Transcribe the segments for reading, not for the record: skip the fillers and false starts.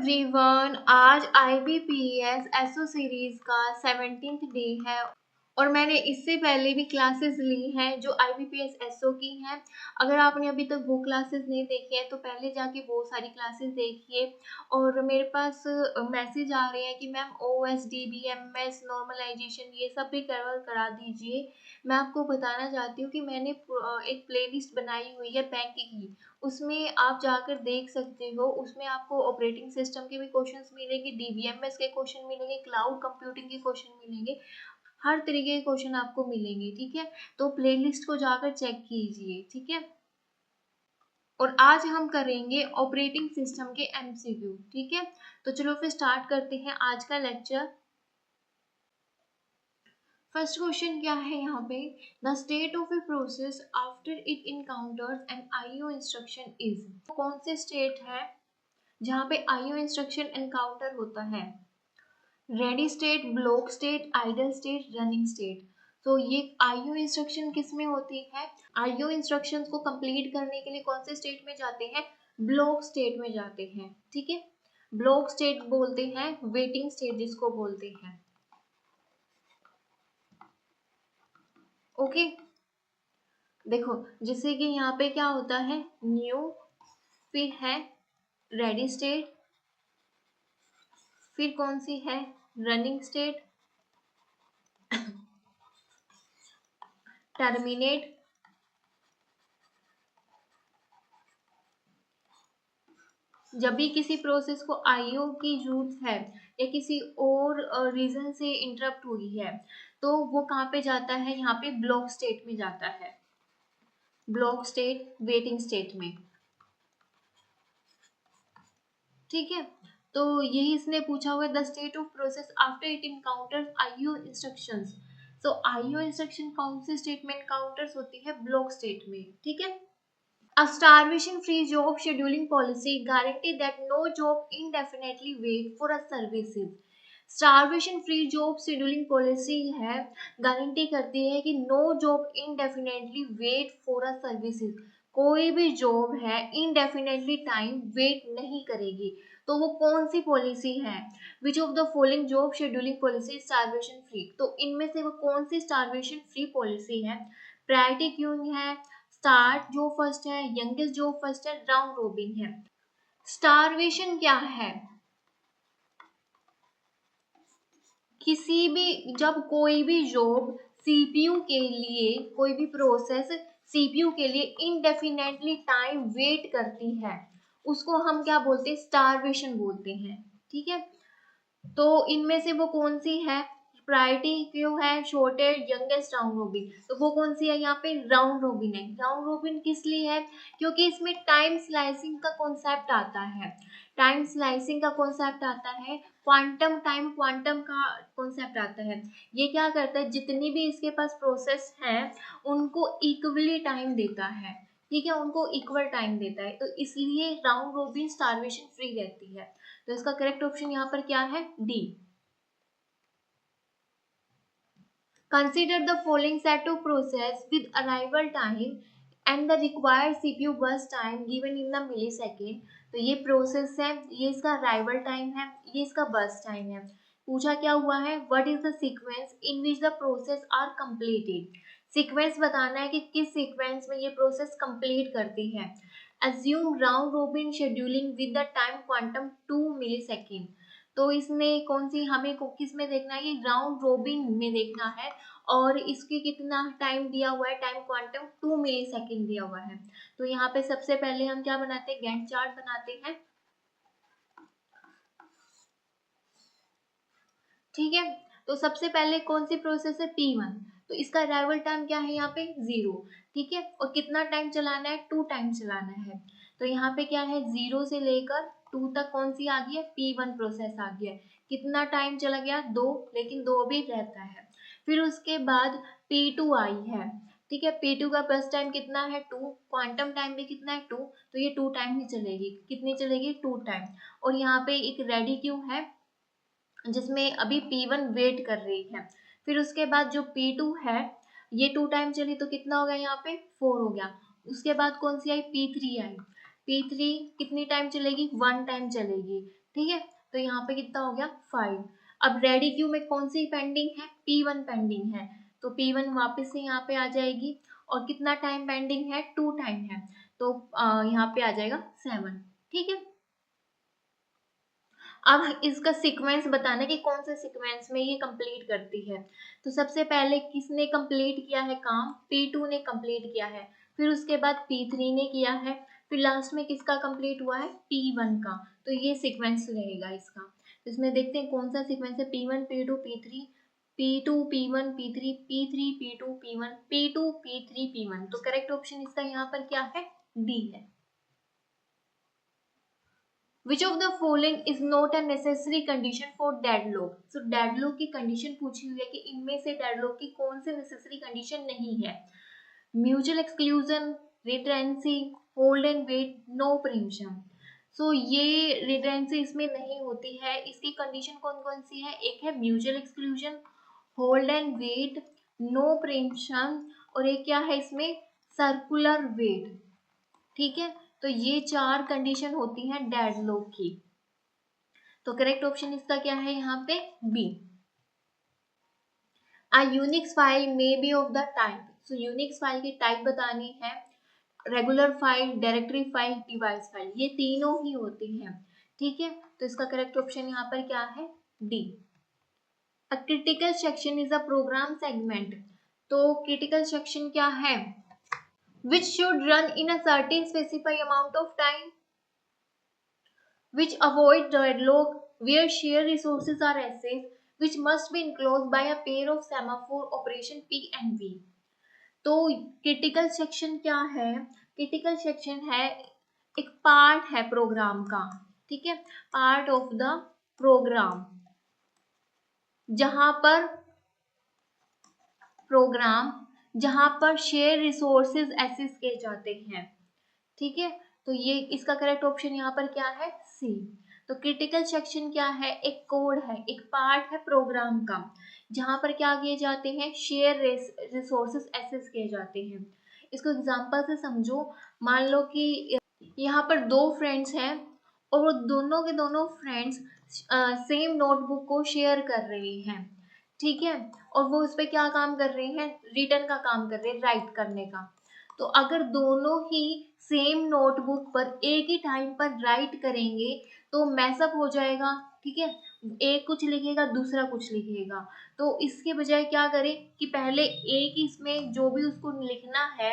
Everyone, आज IBPS SO series का 17th day है और मैंने इससे पहले भी क्लासेस ली हैं जो IBPS एसओ की हैं। अगर आपने अभी तक वो क्लासेस नहीं देखी है तो पहले जाके वो सारी क्लासेस देखिए। और मेरे पास मैसेज आ रहे हैं कि मैम OSD BMS नॉर्मलाइजेशन ये सब भी करा दीजिए। मैं आपको बताना चाहती हूँ कि मैंने एक प्लेलिस्ट बनाई हुई है बैंक की, उसमें आप जाकर देख सकते हो। उसमें आपको ऑपरेटिंग सिस्टम के भी क्वेश्चंस मिलेंगे, DBMS के क्वेश्चन मिलेंगे, क्लाउड कंप्यूटिंग के क्वेश्चन मिलेंगे, हर तरीके के क्वेश्चन आपको मिलेंगे। ठीक है, तो प्लेलिस्ट को जाकर चेक कीजिए। ठीक है, और आज हम करेंगे ऑपरेटिंग सिस्टम के MCQ। ठीक है, तो चलो फिर स्टार्ट करते हैं आज का लेक्चर। फर्स्ट क्वेश्चन क्या है यहाँ पे, the state of a process after it encounters an IO instruction is. कौन से स्टेट है जहाँ पे IO इंस्ट्रक्शन एनकाउंटर होता है? Ready state, block state, idle state, running state. तो ये IO इंस्ट्रक्शन किस में होती है? IO इंस्ट्रक्शंस को कंप्लीट करने के लिए कौन से स्टेट में जाते हैं? ब्लॉक स्टेट में जाते हैं। ठीक है, ब्लॉक स्टेट बोलते हैं, वेटिंग स्टेट जिसको बोलते हैं। ओके, देखो जैसे कि यहाँ पे क्या होता है, न्यू, फिर है रेडी स्टेट, फिर कौन सी है, रनिंग स्टेट, टर्मिनेट, जब भी किसी प्रोसेस को IO की जरूरत है या किसी और रीजन से इंटरप्ट हुई है तो वो कहाँ पे जाता है? यहाँ पे ब्लॉक स्टेट में जाता है, ब्लॉक स्टेट, वेटिंग स्टेट में। ठीक है, तो यही इसने पूछा हुआ है, the state of process after it encounters IO instructions. So IO instruction कौन से स्टेट में इनकाउंटर्स होती है? ब्लॉक स्टेट में। ठीक है, a starvation-free job scheduling policy guarantee that no job indefinitely wait for a services। Starvation free job scheduling policy है, guarantee करती है कि no job indefinitely wait for a services. कोई भी जॉब है इनडेफिनेटली टाइम वेट नहीं करेगी। तो वो कौन सी पॉलिसी है? Which of the following job scheduling policy starvation free. तो इनमें से वो कौन सी स्टारवेशन फ्री पॉलिसी है? प्रायोरिटी क्यूइंग है, स्टार्ट जो फर्स्ट है, यंगेस्ट जो फर्स्ट है, राउंड रोबिन है। स्टारवेशन क्या है? किसी भी, जब कोई भी जॉब CPU के लिए, कोई भी प्रोसेस CPU के लिए इनडेफिनेटली टाइम वेट करती है, उसको हम क्या बोलते हैं? स्टारवेशन बोलते हैं। ठीक है, तो इनमें से वो कौन सी है? प्रायोरिटी क्यों है, शॉर्टेड, यंगेस्ट, राउंड रोबिन। तो वो कौन सी है? यहाँ पे राउंड रोबिन है। राउंड रोबिन किस लिए है? क्योंकि इसमें टाइम स्लाइसिंग का कॉन्सेप्ट आता है। टाइम स्लाइसिंग का कॉन्सेप्ट आता है, क्वांटम टाइम, क्वांटम का कॉन्सेप्ट आता है। ये क्या करता है, जितनी भी इसके पास प्रोसेस है उनको इक्वली टाइम देता है। ठीक है, उनको इक्वल टाइम देता है, तो इसलिए राउंड रोबिन स्टारवेशन फ्री रहती है। तो इसका करेक्ट ऑप्शन यहाँ पर क्या है? D. Consider the following set of process with arrival time and the required CPU burst time given in the millisecond. तो ये प्रोसेस है, ये इसका अराइवल टाइम है, ये इसका बर्स्ट टाइम है। पूछा क्या हुआ है, what is the sequence in which the process are completed. Sequence बताना है कि किस सीक्वेंस में ये प्रोसेस कंप्लीट करती है। Assume round robin scheduling with the time quantum 2 millisecond. तो इसने कौन सी, हमें किस में देखना है? ये राउंड रोबिन में देखना है, और इसके कितना टाइम दिया हुआ है? टाइम क्वांटम 2 मिलीसेकेंड दिया हुआ है। तो यहाँ पे सबसे पहले हम क्या बनाते हैं? गैंट चार्ट बनाते हैं। ठीक है, तो सबसे पहले कौन सी प्रोसेस है? P1। तो इसका अराइवल टाइम क्या है? यहाँ पे 0। ठीक है, और कितना टाइम चलाना है? 2 टाइम चलाना है। तो यहाँ पे क्या है, 0 से लेकर 2 तक कौन सी आ गई है? P1 प्रोसेस आ गया है। कितना टाइम चला गया? 2, लेकिन 2 भी रहता है। फिर उसके बाद P2 आई है। ठीक है, P2 का बस टाइम कितना है? 2, क्वांटम टाइम भी कितना है? 2। तो ये 2 टाइम ही चलेगी। कितनी चलेगी? 2 टाइम। और यहाँ पे एक रेडी क्यू है जिसमें अभी P1 वेट कर रही है। फिर उसके बाद जो P2 है, ये 2 टाइम चली तो कितना हो गया? यहाँ पे 4 हो गया। उसके बाद कौन सी आई? P3 आई। P3 कितनी टाइम चलेगी, 1 टाइम चलेगी, ठीक है। तो यहाँ पे कितना हो गया 5। अब रेडी क्यू में कौन सी पेंडिंग है, P1 पेंडिंग है, तो P1 वापस से यहाँ पे आ जाएगी, और कितना टाइम पेंडिंग है, 2 टाइम है, तो यहाँ पे आ जाएगा 7, ठीक है। अब इसका सीक्वेंस बताना कि कौन से सीक्वेंस में ये कंप्लीट करती है। तो सबसे पहले किसने कंप्लीट किया है काम, P2 ने कंप्लीट किया है, फिर उसके बाद P3 ने किया है, फिर लास्ट में किसका कंप्लीट हुआ है, P1 का। तो ये सीक्वेंस रहेगा इसका। तो इसमें देखते हैं कौन सा सीक्वेंस है, P1 P2 P3 P2 P1 P3 P3 P2 P1 P2 P3 P1। तो करेक्ट ऑप्शन इसका यहाँ पर क्या है, डी है। Which of the following is not a necessary condition for deadlock? So deadlock की कंडीशन पूछी हुई है कि इनमें से deadlock की कौन सी necessary कंडीशन नहीं है। Mutual exclusion, retency, hold and wait, no preemption. So ये retency इसमें नहीं होती है। इसकी कंडीशन कौन कौन सी है, एक है mutual exclusion, hold and wait, no preemption, और एक क्या है इसमें circular wait, ठीक है। तो ये 4 कंडीशन होती हैं डेडलॉक की। तो करेक्ट ऑप्शन इसका क्या है यहाँ पे, B. A Unix file may be of the type. So Unix file की टाइप बतानी है, regular file, directory file, device file, ये तीनों ही होती हैं, ठीक है। तो इसका करेक्ट ऑप्शन यहाँ पर क्या है, D. A critical section is a program segment. तो क्रिटिकल सेक्शन क्या है, which should run in a certain specified amount of time, which avoid deadlock, where shared resources are accessed, which must be enclosed by a pair of semaphore operation P and V। तो critical section क्या है, critical section है एक part है programme का, ठीक है, part of the programme, जहां पर शेयर रिसोर्सेज एक्सेस किए जाते हैं, ठीक है। तो ये इसका करेक्ट ऑप्शन यहाँ पर क्या है, सी। तो क्रिटिकल सेक्शन क्या है, एक कोड है, एक पार्ट है प्रोग्राम का, जहां पर क्या किए जाते हैं, शेयर रिसोर्सेज एक्सेस किए जाते हैं। इसको एग्जांपल से समझो। मान लो कि यहाँ पर 2 फ्रेंड्स हैं और वो दोनों के दोनों फ्रेंड्स सेम नोटबुक को शेयर कर रहे हैं, ठीक है, और वो उस पर क्या काम कर रहे हैं, रिटर्न का काम कर रहे हैं, राइट करने का। तो अगर दोनों ही सेम नोटबुक पर एक ही टाइम पर राइट करेंगे तो मैसअप हो जाएगा, ठीक है, एक कुछ लिखेगा दूसरा कुछ लिखेगा। तो इसके बजाय क्या करें कि पहले एक इसमें जो भी उसको लिखना है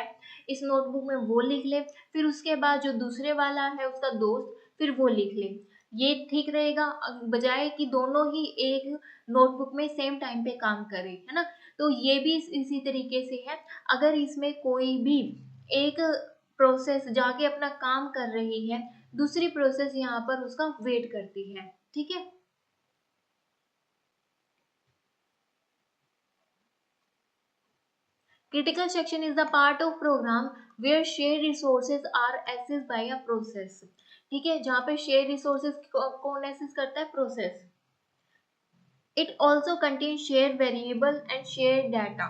इस नोटबुक में वो लिख ले, फिर उसके बाद जो दूसरे वाला है उसका दोस्त फिर वो लिख ले, ये ठीक रहेगा, बजाय कि दोनों ही एक नोटबुक में सेम टाइम पे काम करें, है ना। तो ये भी इसी तरीके से है, अगर इसमें कोई भी एक प्रोसेस जाके अपना काम कर रही है, दूसरी प्रोसेस यहाँ पर उसका वेट करती है, ठीक है। Critical section is the part of program where shared resources are accessed by a process, ठीक है, जहाँ पे shared resources कौन access करता है, process. It also contains shared variable and shared data।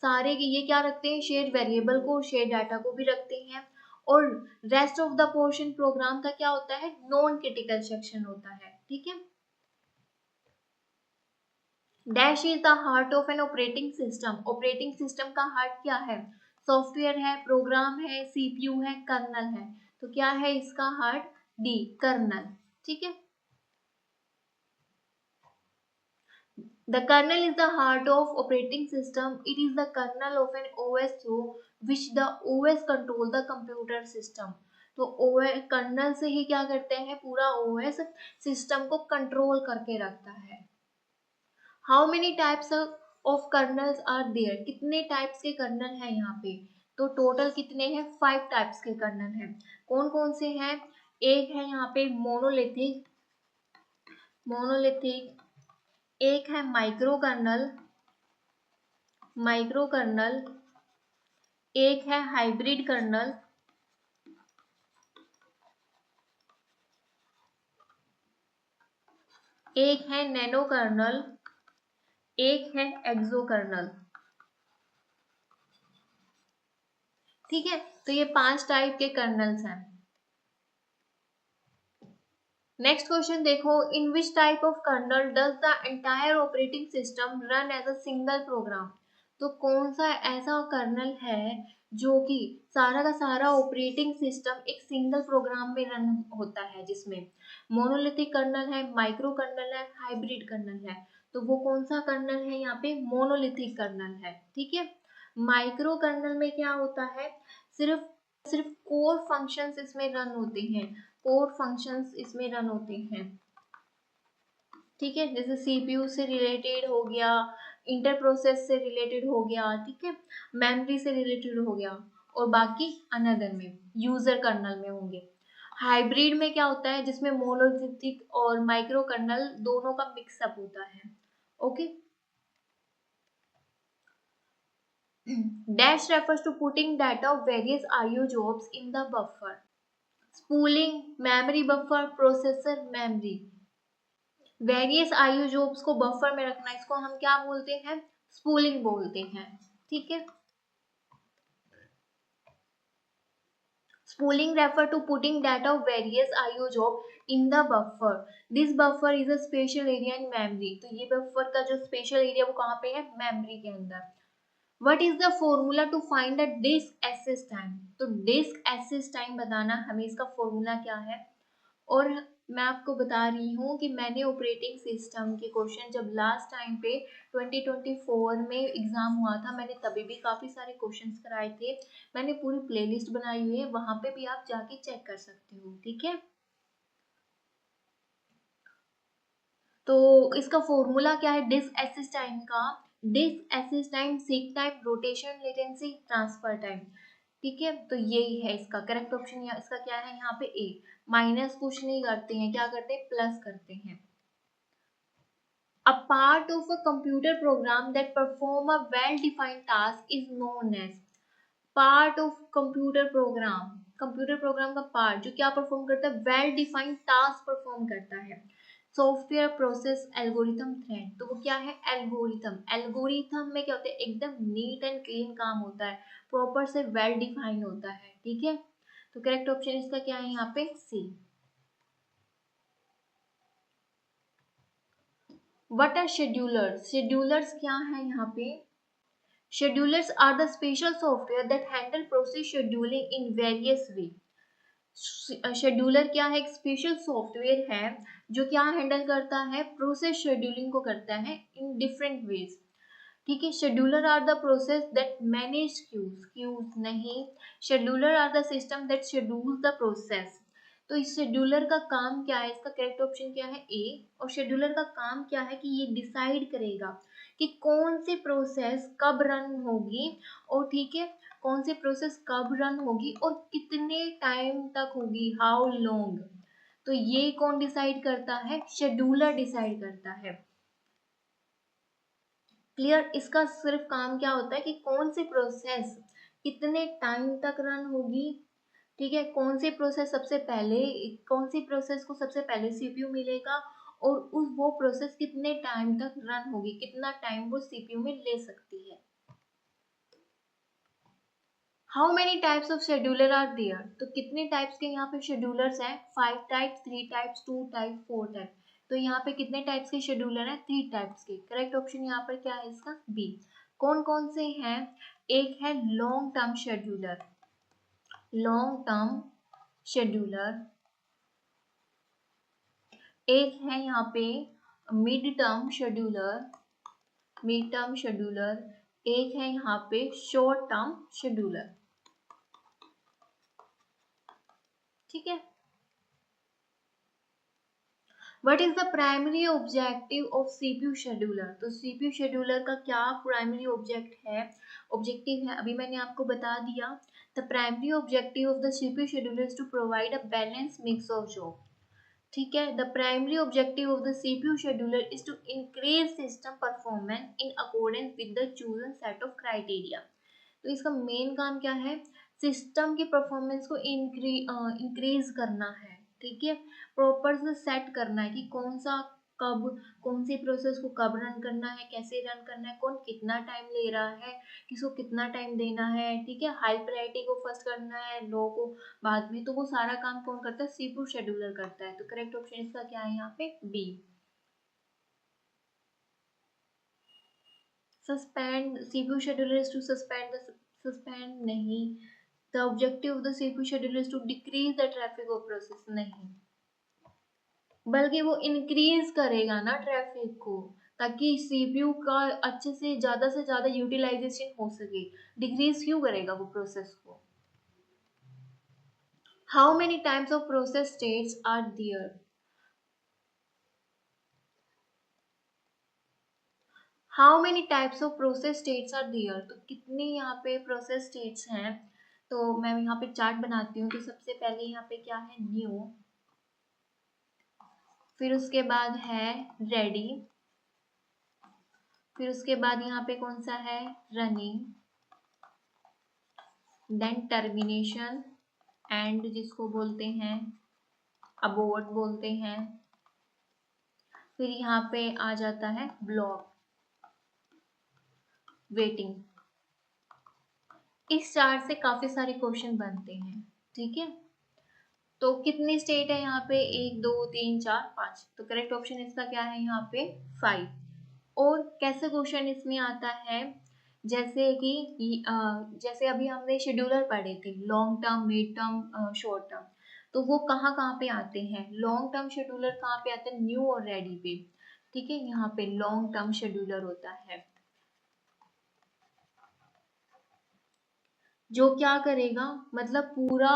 सारे के ये क्या रखते हैं, शेयर वेरिएबल को, शेयर डाटा को भी रखते हैं। और rest of the portion program का क्या होता है, नॉन क्रिटिकल सेक्शन होता है, ठीक है। Dash is the heart of an operating system. Operating system का हार्ट क्या है, सॉफ्टवेयर है, प्रोग्राम है, सीपीयू है, कर्नल है। तो क्या है इसका हार्ट, डी, कर्नल, ठीक है। The kernel is the heart of operating system. It is the kernel of an OS through which the OS control the computer system। तो OS कर्नल से ही क्या करते हैं, पूरा OS सिस्टम को कंट्रोल करके रखता है। How many types of kernels are there, कितने टाइप्स के कर्नल हैं यहाँ पे, तो टोटल कितने हैं, 5 टाइप्स के कर्नल हैं। कौन कौन से हैं, एक है यहाँ पे मोनोलिथिक, एक है माइक्रो कर्नल, एक है हाइब्रिड कर्नल, एक है नैनो कर्नल, एक है एक्सो कर्नल, ठीक है। तो ये 5 टाइप के कर्नल्स हैं। नेक्स्ट क्वेश्चन देखो, in which type of kernel does the entire operating system run as a single program. तो कौन सा ऐसा कर्नल है जो कि सारा का सारा ऑपरेटिंग सिस्टम एक सिंगल प्रोग्राम में रन होता है, जिसमें मोनोलिथिक कर्नल है, माइक्रो कर्नल है, हाइब्रिड कर्नल है। तो वो कौन सा कर्नल है, यहाँ पे मोनोलिथिक कर्नल है। ठीक है, माइक्रो कर्नल में क्या होता है, सिर्फ सिर्फ कोर फंक्शंस इसमें रन होते हैं, कोर फंक्शंस इसमें रन होते हैं। ठीक है, जैसे सीपीयू से रिलेटेड हो गया, इंटर प्रोसेस से रिलेटेड हो गया, ठीक है, मेमोरी से रिलेटेड हो गया, और बाकी अनदर में यूजर कर्नल में होंगे। हाइब्रिड में क्या होता है, जिसमें मोनोलिथिक और माइक्रो कर्नल दोनों का मिक्सअप होता है। Okay, dash refers to putting data of various IO jobs in the buffer. Spooling, memory buffer, processor memory, various IO jobs को बफर में रखना, इसको हम क्या बोलते हैं, स्पूलिंग बोलते हैं। ठीक है, spooling refer to putting data of various IO job in the buffer. This buffer is a special area in memory. तो ये बफर का जो स्पेशल एरिया वो कहाँ पे है, मेमोरी के अंदर। What is the formula to find the disk access time? तो disk access time बताना हमें, इसका फॉर्मूला क्या है। और मैं आपको बता रही हूँ कि मैंने ऑपरेटिंग सिस्टम के क्वेश्चन जब लास्ट टाइम पे 2024 में एग्जाम हुआ था, मैंने तभी भी काफ़ी सारे क्वेश्चंस कराए थे। मैंने पूरी प्लेलिस्ट बनाई हुई है, वहाँ पे भी आप जाके चेक कर सकते हो। ठीक है, तो इसका फॉर्मूला क्या है डिस्क एक्सेस टाइम का, disk access time, seek time, rotation, latency, transfer time. ठीक है, तो यही है इसका करेक्ट ऑप्शन। इसका क्या है यहाँ पे ए, माइनस कुछ नहीं करते हैं, क्या करते हैं, प्लस करते हैं। A part of a computer program that perform a well-defined task is known as part of computer program. Computer program का पार्ट जो क्या परफॉर्म करता है, वेल डिफाइंड टास्क परफॉर्म करता है। Software, process, algorithm, thread. तो वो क्या है, एल्गोरिथम। एल्गोरिथम में क्या होता है, एकदम नीट एंड क्लीन काम होता है, प्रॉपर से वेल डिफाइंड होता है। ठीक है, तो करेक्ट ऑप्शन इसका क्या है यहाँ पे, C. What are schedulers. Schedulers क्या है यहाँ पे, schedulers are the special software that handle process scheduling in various way। Scheduler क्या है, एक स्पेशल सॉफ्टवेयर है जो क्या हैंडल करता है, प्रोसेस शेड्यूलिंग को करता है इन डिफरेंट वेज। ठीक है, scheduler are the process that manage queues, queues नहीं, scheduler are the system that schedule the process. तो इस शेड्यूलर का काम क्या है, इसका करेक्ट ऑप्शन क्या है, ए। और शेड्यूलर का काम क्या है कि ये डिसाइड करेगा कि कौन सी प्रोसेस कब रन होगी, और ठीक है, कौन सी प्रोसेस कब रन होगी और कितने टाइम तक होगी, हाउ लॉन्ग। तो ये कौन डिसाइड करता है, शेड्यूलर डिसाइड करता है। क्लियर, इसका सिर्फ काम क्या होता है कि कौन सी प्रोसेस कितने टाइम तक रन होगी। ठीक है, कौन सी प्रोसेस सबसे पहले, कौन सी प्रोसेस को सबसे पहले सीपीयू मिलेगा, और उस वो प्रोसेस कितने टाइम तक रन होगी, कितना टाइम वो सीपीयू में ले सकती है। How many types of scheduler are there. तो कितने टाइप्स के यहाँ पे शेड्यूलर्स हैं, 5 टाइप्स, 3 टाइप्स, 2 टाइप, 4 टाइप। तो यहाँ पे कितने टाइप्स के शेड्यूलर हैं, 3 टाइप्स के। करेक्ट ऑप्शन यहाँ पर क्या है इसका, बी। कौन कौन से हैं, एक है long term scheduler, long term scheduler, एक है यहाँ पे mid term scheduler, mid term scheduler, एक है यहाँ पे शॉर्ट टर्म शेड्यूलर। ठीक है, What is the primary objective of CPU scheduler। तो CPU scheduler का क्या प्राइमरी ऑब्जेक्टिव है, अभी मैंने आपको बता दिया। The primary objective of the CPU scheduler is to provide a balanced mix of job। ठीक है, the primary objective of the CPU scheduler is to increase system performance in accordance with the chosen set of criteria। तो इसका main काम क्या है, system की performance को increase करना है। ठीक है, प्रॉपर से सेट करना है कि कौन सा कब कौन सी प्रोसेस को कब रन करना है, कैसे रन करना है, कौन कितना टाइम ले रहा है, किसको कितना टाइम देना है, ठीक है। हाई प्रायोरिटी को फर्स्ट करना है, लो को बाद में, तो वो सारा काम कौन करता है, सीपीयू शेड्यूलर करता है। तो करेक्ट ऑप्शन इसका क्या है यहाँ पे, B. Suspend CPU scheduler is to suspend the suspend नहीं, the objective of the CPU scheduler is to decrease the traffic of process नहीं, बल्कि वो इंक्रीज करेगा ना ट्रैफिक को, ताकि सीपीयू का अच्छे से ज्यादा यूटिलाइजेशन हो सके। डिक्रीज क्यों करेगा वो प्रोसेस को। How many types of process states are there, how many types of process states are there, तो कितनी यहाँ पे प्रोसेस स्टेट्स हैं। तो मैं यहाँ पे चार्ट बनाती हूँ। तो सबसे पहले यहाँ पे क्या है, न्यू, फिर उसके बाद है रेडी, फिर उसके बाद यहाँ पे कौन सा है, रनिंग, देन टर्मिनेशन, एंड जिसको बोलते हैं अबोर्ट बोलते हैं, फिर यहाँ पे आ जाता है ब्लॉक, वेटिंग। इस चार्ट से काफी सारे क्वेश्चन बनते हैं, ठीक है। तो कितनी स्टेट है यहाँ पे, 1 2 3 4 5, तो करेक्ट ऑप्शन इसका क्या है यहाँ पे 5। और कैसे क्वेश्चन इसमें आता है, जैसे कि जैसे अभी हमने शेड्यूलर पढ़े थे, long term, mid term, short term, तो वो कहाँ कहाँ पे आते हैं। लॉन्ग टर्म शेड्यूलर कहाँ पे आते हैं, न्यू और रेडी पे, ठीक है। यहाँ पे लॉन्ग टर्म शेड्यूलर होता है जो क्या करेगा, मतलब पूरा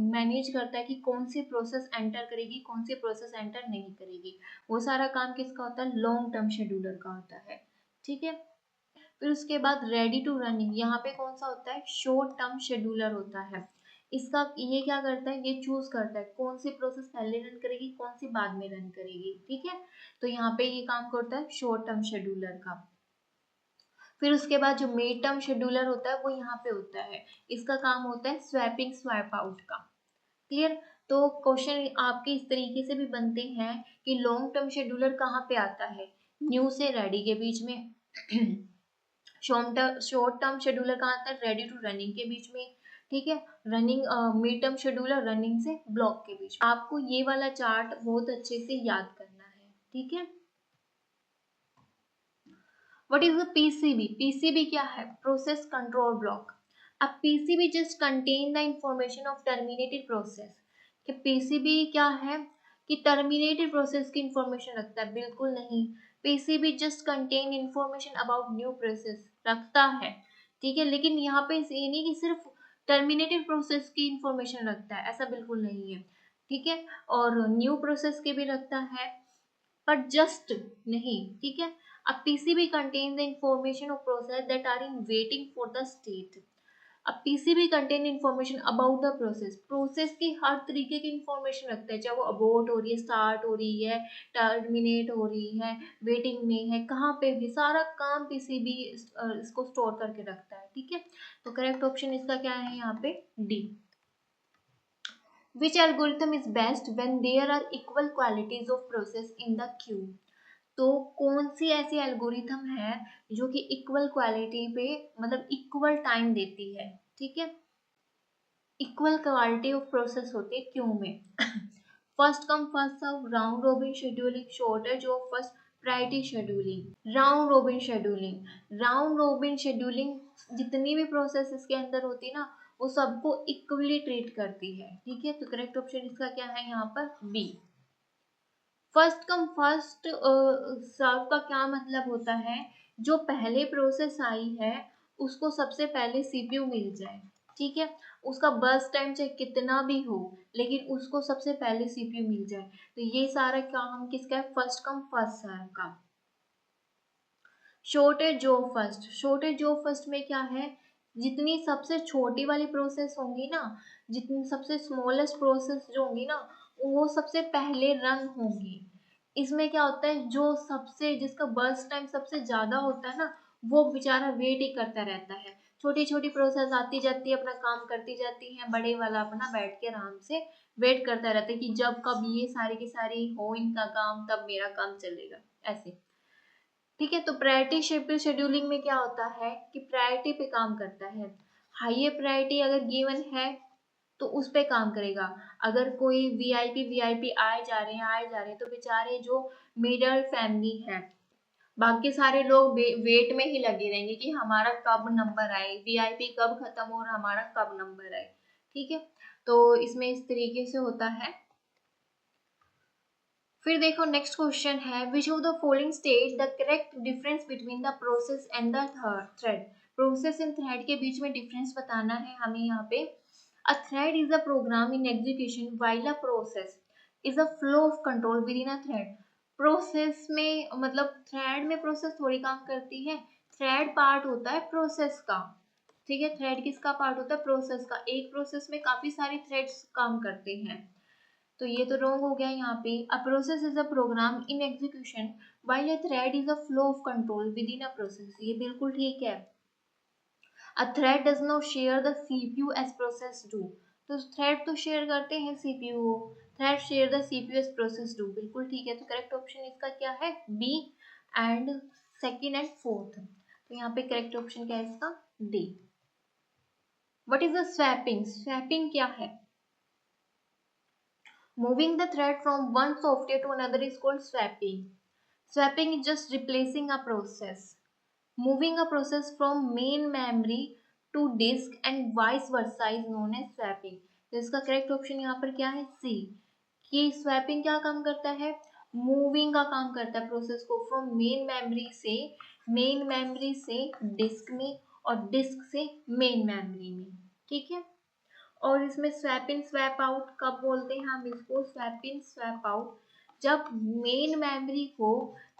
मैनेज करता है कि कौन सी प्रोसेस एंटर करेगी, कौन सी प्रोसेस एंटर नहीं करेगी। वो सारा काम किसका होता है, लॉन्ग टर्म शेड्यूलर का होता है, ठीक है। फिर उसके बाद रेडी टू रनिंग, यहाँ पे कौन सा होता है, शॉर्ट टर्म शेड्यूलर होता है। इसका ये क्या करता है, ये चूज करता है कौन सी प्रोसेस पहले रन करेगी, कौन सी बाद में रन करेगी, ठीक है। तो यहाँ पे ये काम करता है शॉर्ट टर्म शेड्यूलर का। फिर उसके बाद जो मिड टर्म शेड्यूलर होता है वो यहाँ पे होता है, इसका काम होता है स्वैपिंग स्वैप आउट का। क्लियर। तो क्वेश्चन आपके इस तरीके से भी बनते हैं कि लॉन्ग टर्म शेड्यूलर कहाँ पे आता है, न्यू से रेडी के बीच में। शॉर्ट टर्म शेड्यूलर कहाँ आता है, रेडी टू रनिंग के बीच में, ठीक है। Running mid term scheduler running से ब्लॉक के बीच। आपको ये वाला चार्ट बहुत अच्छे से याद करना है, ठीक है। What is a PCB? PCB क्या है? Process Control Block. A PCB just contain the information of terminated process. कि PCB क्या है कि terminated process की information रखता है, बिल्कुल नहीं। PCB just contain information about new process रखता है, ठीक है। लेकिन यहाँ पे ये नहीं कि सिर्फ terminated process की information रखता है, ऐसा बिल्कुल नहीं है, ठीक है। और new process के भी रखता है, but just नहीं, ठीक है। A PCB contains the information of process that are in waiting for the state. A PCB contain information about the process. Process की हर तरीके की इंफॉर्मेशन रखता है, चाहे वो अबोर्ट हो रही है, स्टार्ट हो रही है, टर्मिनेट हो रही है, वेटिंग में है, कहाँ पे भी, सारा काम पीसीबी इसको स्टोर करके रखता है, ठीक है। तो करेक्ट ऑप्शन इसका क्या है यहाँ पे, D. Which algorithm is best when there are equal qualities of process in the queue? तो कौन सी ऐसी एल्गोरिथम है जो कि इक्वल क्वालिटी पे, मतलब इक्वल टाइम देती है, ठीक है। इक्वल क्वालिटी ऑफ प्रोसेस होती है क्यू में। First come first serve, round robin scheduling, shortage of first, priority scheduling, round robin scheduling. Round robin scheduling जितनी भी प्रोसेस इसके अंदर होती है ना, वो सबको इक्वली ट्रीट करती है, ठीक है। तो करेक्ट ऑप्शन इसका क्या है यहाँ पर, B. First come first serve का क्या मतलब होता है, जो पहले प्रोसेस आई है उसको सबसे पहले सीपीयू मिल जाए, ठीक है। उसका बर्स्ट टाइम चाहे कितना भी हो, लेकिन उसको सबसे पहले सीपीयू मिल जाए। तो ये सारा काम किसका है, फर्स्ट कम फर्स्ट सर्व का। Shortage of first, shortage of first में क्या है, जितनी सबसे छोटी वाली प्रोसेस होंगी ना, जितनी सबसे स्मॉलेस्ट प्रोसेस जो होंगी ना, वो सबसे पहले रन होंगी। इसमें क्या होता है, जो सबसे जिसका बर्स्ट टाइम सबसे ज्यादा होता है ना, वो बेचारा वेट ही करता रहता है। छोटी छोटी प्रोसेस आती जाती है, अपना काम करती जाती है, बड़े वाला अपना बैठ के आराम से वेट करता रहता है कि जब कब ये सारी की सारी हो इनका काम तब मेरा काम चलेगा, ऐसे। ठीक है, तो प्रायोरिटी शेड्यूलिंग में क्या होता है कि प्रायोरिटी पे काम करता है। हाईयर प्रायोरिटी अगर गिवन है तो उस पे काम करेगा। अगर कोई वीआईपी आए जा रहे हैं तो बेचारे जो मिडिल फैमिली है, बाकी सारे लोग वेट में ही लगे रहेंगे कि हमारा कब नंबर आए, वीआईपी कब खत्म हो और हमारा कब नंबर आए। ठीक है, तो इसमें इस तरीके से होता है। फिर देखो नेक्स्ट क्वेश्चन है, which of the following state the correct difference between the process and the thread. Process and thread के बीच में डिफरेंस बताना है हमें यहाँ पे। A thread is a program in execution while a process is a flow of control within a thread. Process में मतलब थ्रेड में प्रोसेस थोड़ी काम करती है, थ्रेड पार्ट होता है प्रोसेस का। ठीक है, थ्रेड किसका पार्ट होता है, प्रोसेस का। एक प्रोसेस में काफी सारी थ्रेड्स काम करते हैं, तो ये तो रॉन्ग हो गया यहाँ पे। A process is a program in execution while a thread is a flow of control within a process, ये बिल्कुल ठीक है। A thread does not share the CPU as process do, तो थ्रेड तो शेयर करते हैं CPU, thread share the CPU as process do, बिल्कुल ठीक है। तो करेक्ट ऑप्शन इसका क्या है, B and second and fourth. तो यहाँ पे करेक्ट ऑप्शन क्या है इसका, D. What is the swapping, swapping क्या है। Moving the thread from one software to another is called swapping. Swapping is just replacing a process. Moving a process from main memory to disk and vice versa is known as swapping. तो इसका correct option यहाँ पर क्या है, सी। कि swapping क्या काम करता है, मूविंग का काम करता है प्रोसेस को फ्रॉम मेन मेमोरी से डिस्क में और डिस्क से मेन मेमोरी में। ठीक है, और इसमें स्वैप इन स्वैप आउट कब बोलते हैं हम इसको, स्वैप इन स्वैप आउट जब मेन मेमोरी को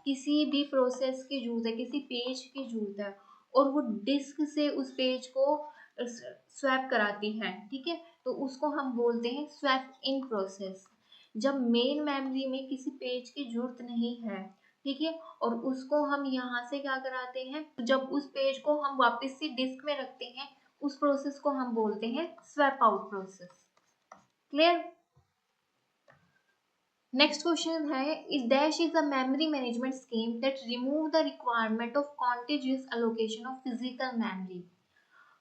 किसी भी प्रोसेस की जरूरत है, किसी पेज की जरूरत है और वो डिस्क से उस पेज को स्वैप कराती है। ठीक है, तो उसको हम बोलते हैं स्वैप इन प्रोसेस। जब मेन मेमोरी में किसी पेज की जरूरत नहीं है, ठीक है, और उसको हम यहाँ से क्या कराते हैं, जब उस पेज को हम वापस से डिस्क में रखते हैं, उस प्रोसेस को हम बोलते हैं swap out process. Clear. Next question है, is dash is a memory management scheme that remove the requirement of contiguous allocation of physical memory.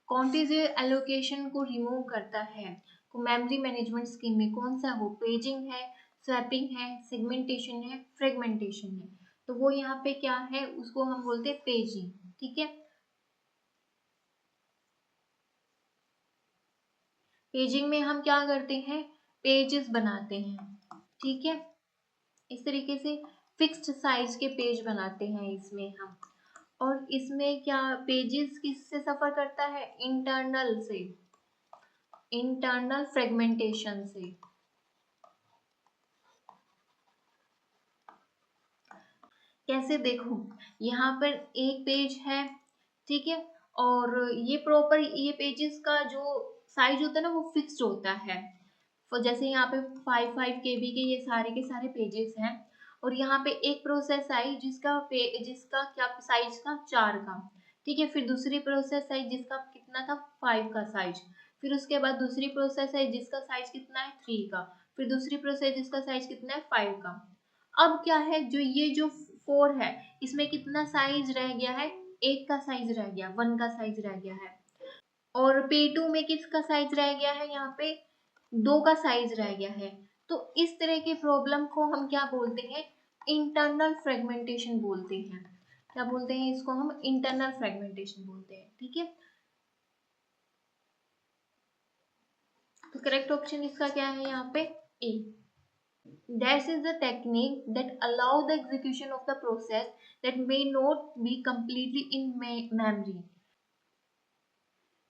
Contiguous allocation को रिमूव करता है, तो मेमोरी मैनेजमेंट स्कीम में कौन सा हो, पेजिंग है, स्वैपिंग है, सेगमेंटेशन है, फ्रेगमेंटेशन है। तो वो यहाँ पे क्या है, उसको हम बोलते हैं पेजिंग। ठीक है, पेजिंग में हम क्या करते हैं, पेजेस बनाते हैं। ठीक है, इस तरीके से फिक्स्ड साइज के पेज बनाते हैं इसमें हम। और इसमें क्या पेजेस किससे सफर करता है, इंटरनल से, इंटरनल फ्रेगमेंटेशन से। कैसे, देखो यहाँ पर एक पेज है, ठीक है, और ये प्रॉपर ये पेजेस का जो साइज होता है ना वो फिक्स्ड होता है। तो जैसे यहाँ पे 5 KB के सारे पेजेस हैं, और यहाँ पे एक प्रोसेस आई जिसका क्या साइज था, 4 का। ठीक है, फिर दूसरी प्रोसेस आई जिसका कितना था, 5 का साइज। फिर उसके बाद दूसरी प्रोसेस आई जिसका साइज कितना है, 3 का। फिर दूसरी प्रोसेस जिसका साइज कितना है, 5 का। अब क्या है, जो 4 है इसमें कितना साइज रह गया है, 1 का साइज रह गया, 1 का साइज रह गया है। और P2 में किसका साइज रह गया है, यहाँ पे 2 का साइज रह गया है। तो इस तरह की प्रॉब्लम को हम क्या बोलते हैं, इंटरनल फ्रेगमेंटेशन बोलते हैं। क्या बोलते हैं इसको, हम इंटरनल फ्रेगमेंटेशन बोलते हैं। ठीक है, तो करेक्ट ऑप्शन इसका क्या है यहाँ पे, ए। Dash is the technique that allow the execution of the process that may not be completely in memory,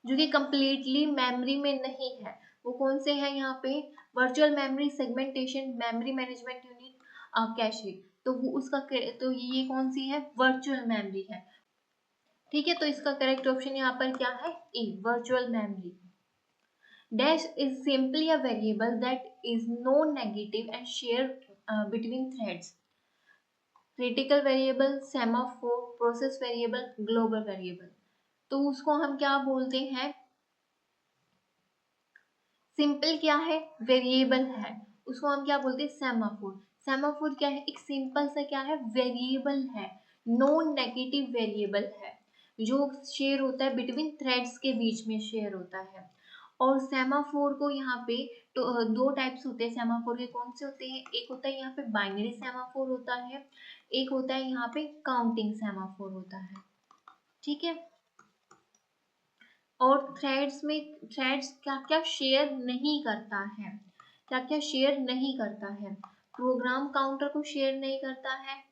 जो कि completely memory में नहीं है। वो कौन से है यहाँ पे, virtual memory, segmentation, memory management unit, cache. तो वो उसका तो ये कौन सी है, वर्चुअल मेमोरी है। ठीक है, तो इसका करेक्ट ऑप्शन यहाँ पर क्या है, A, virtual memory. Dash is simply a variable that is non-negative and shared between threads. Critical variable, semaphore, process variable, global variable. तो उसको हम क्या बोलते हैं, सिंपल क्या है, वेरिएबल है, उसको हम क्या बोलते हैं, सेमाफोर। सेमाफोर क्या है, एक सिंपल सा क्या है, वेरिएबल है, नॉन नेगेटिव वेरिएबल है, जो शेयर होता है बिटवीन थ्रेड्स के बीच में शेयर होता है। और सेमाफोर को यहाँ पे तो दो टाइप्स होते हैं सेमाफोर के, कौन से होते हैं, एक होता है यहाँ पे बाइनरी सेमाफोर होता है, एक होता है यहाँ पे काउंटिंग सेमाफोर होता है, ठीक है। और थ्रेड्स क्या क्या शेयर नहीं करता है, क्या क्या शेयर नहीं करता है, प्रोग्राम काउंटर को शेयर नहीं करता है,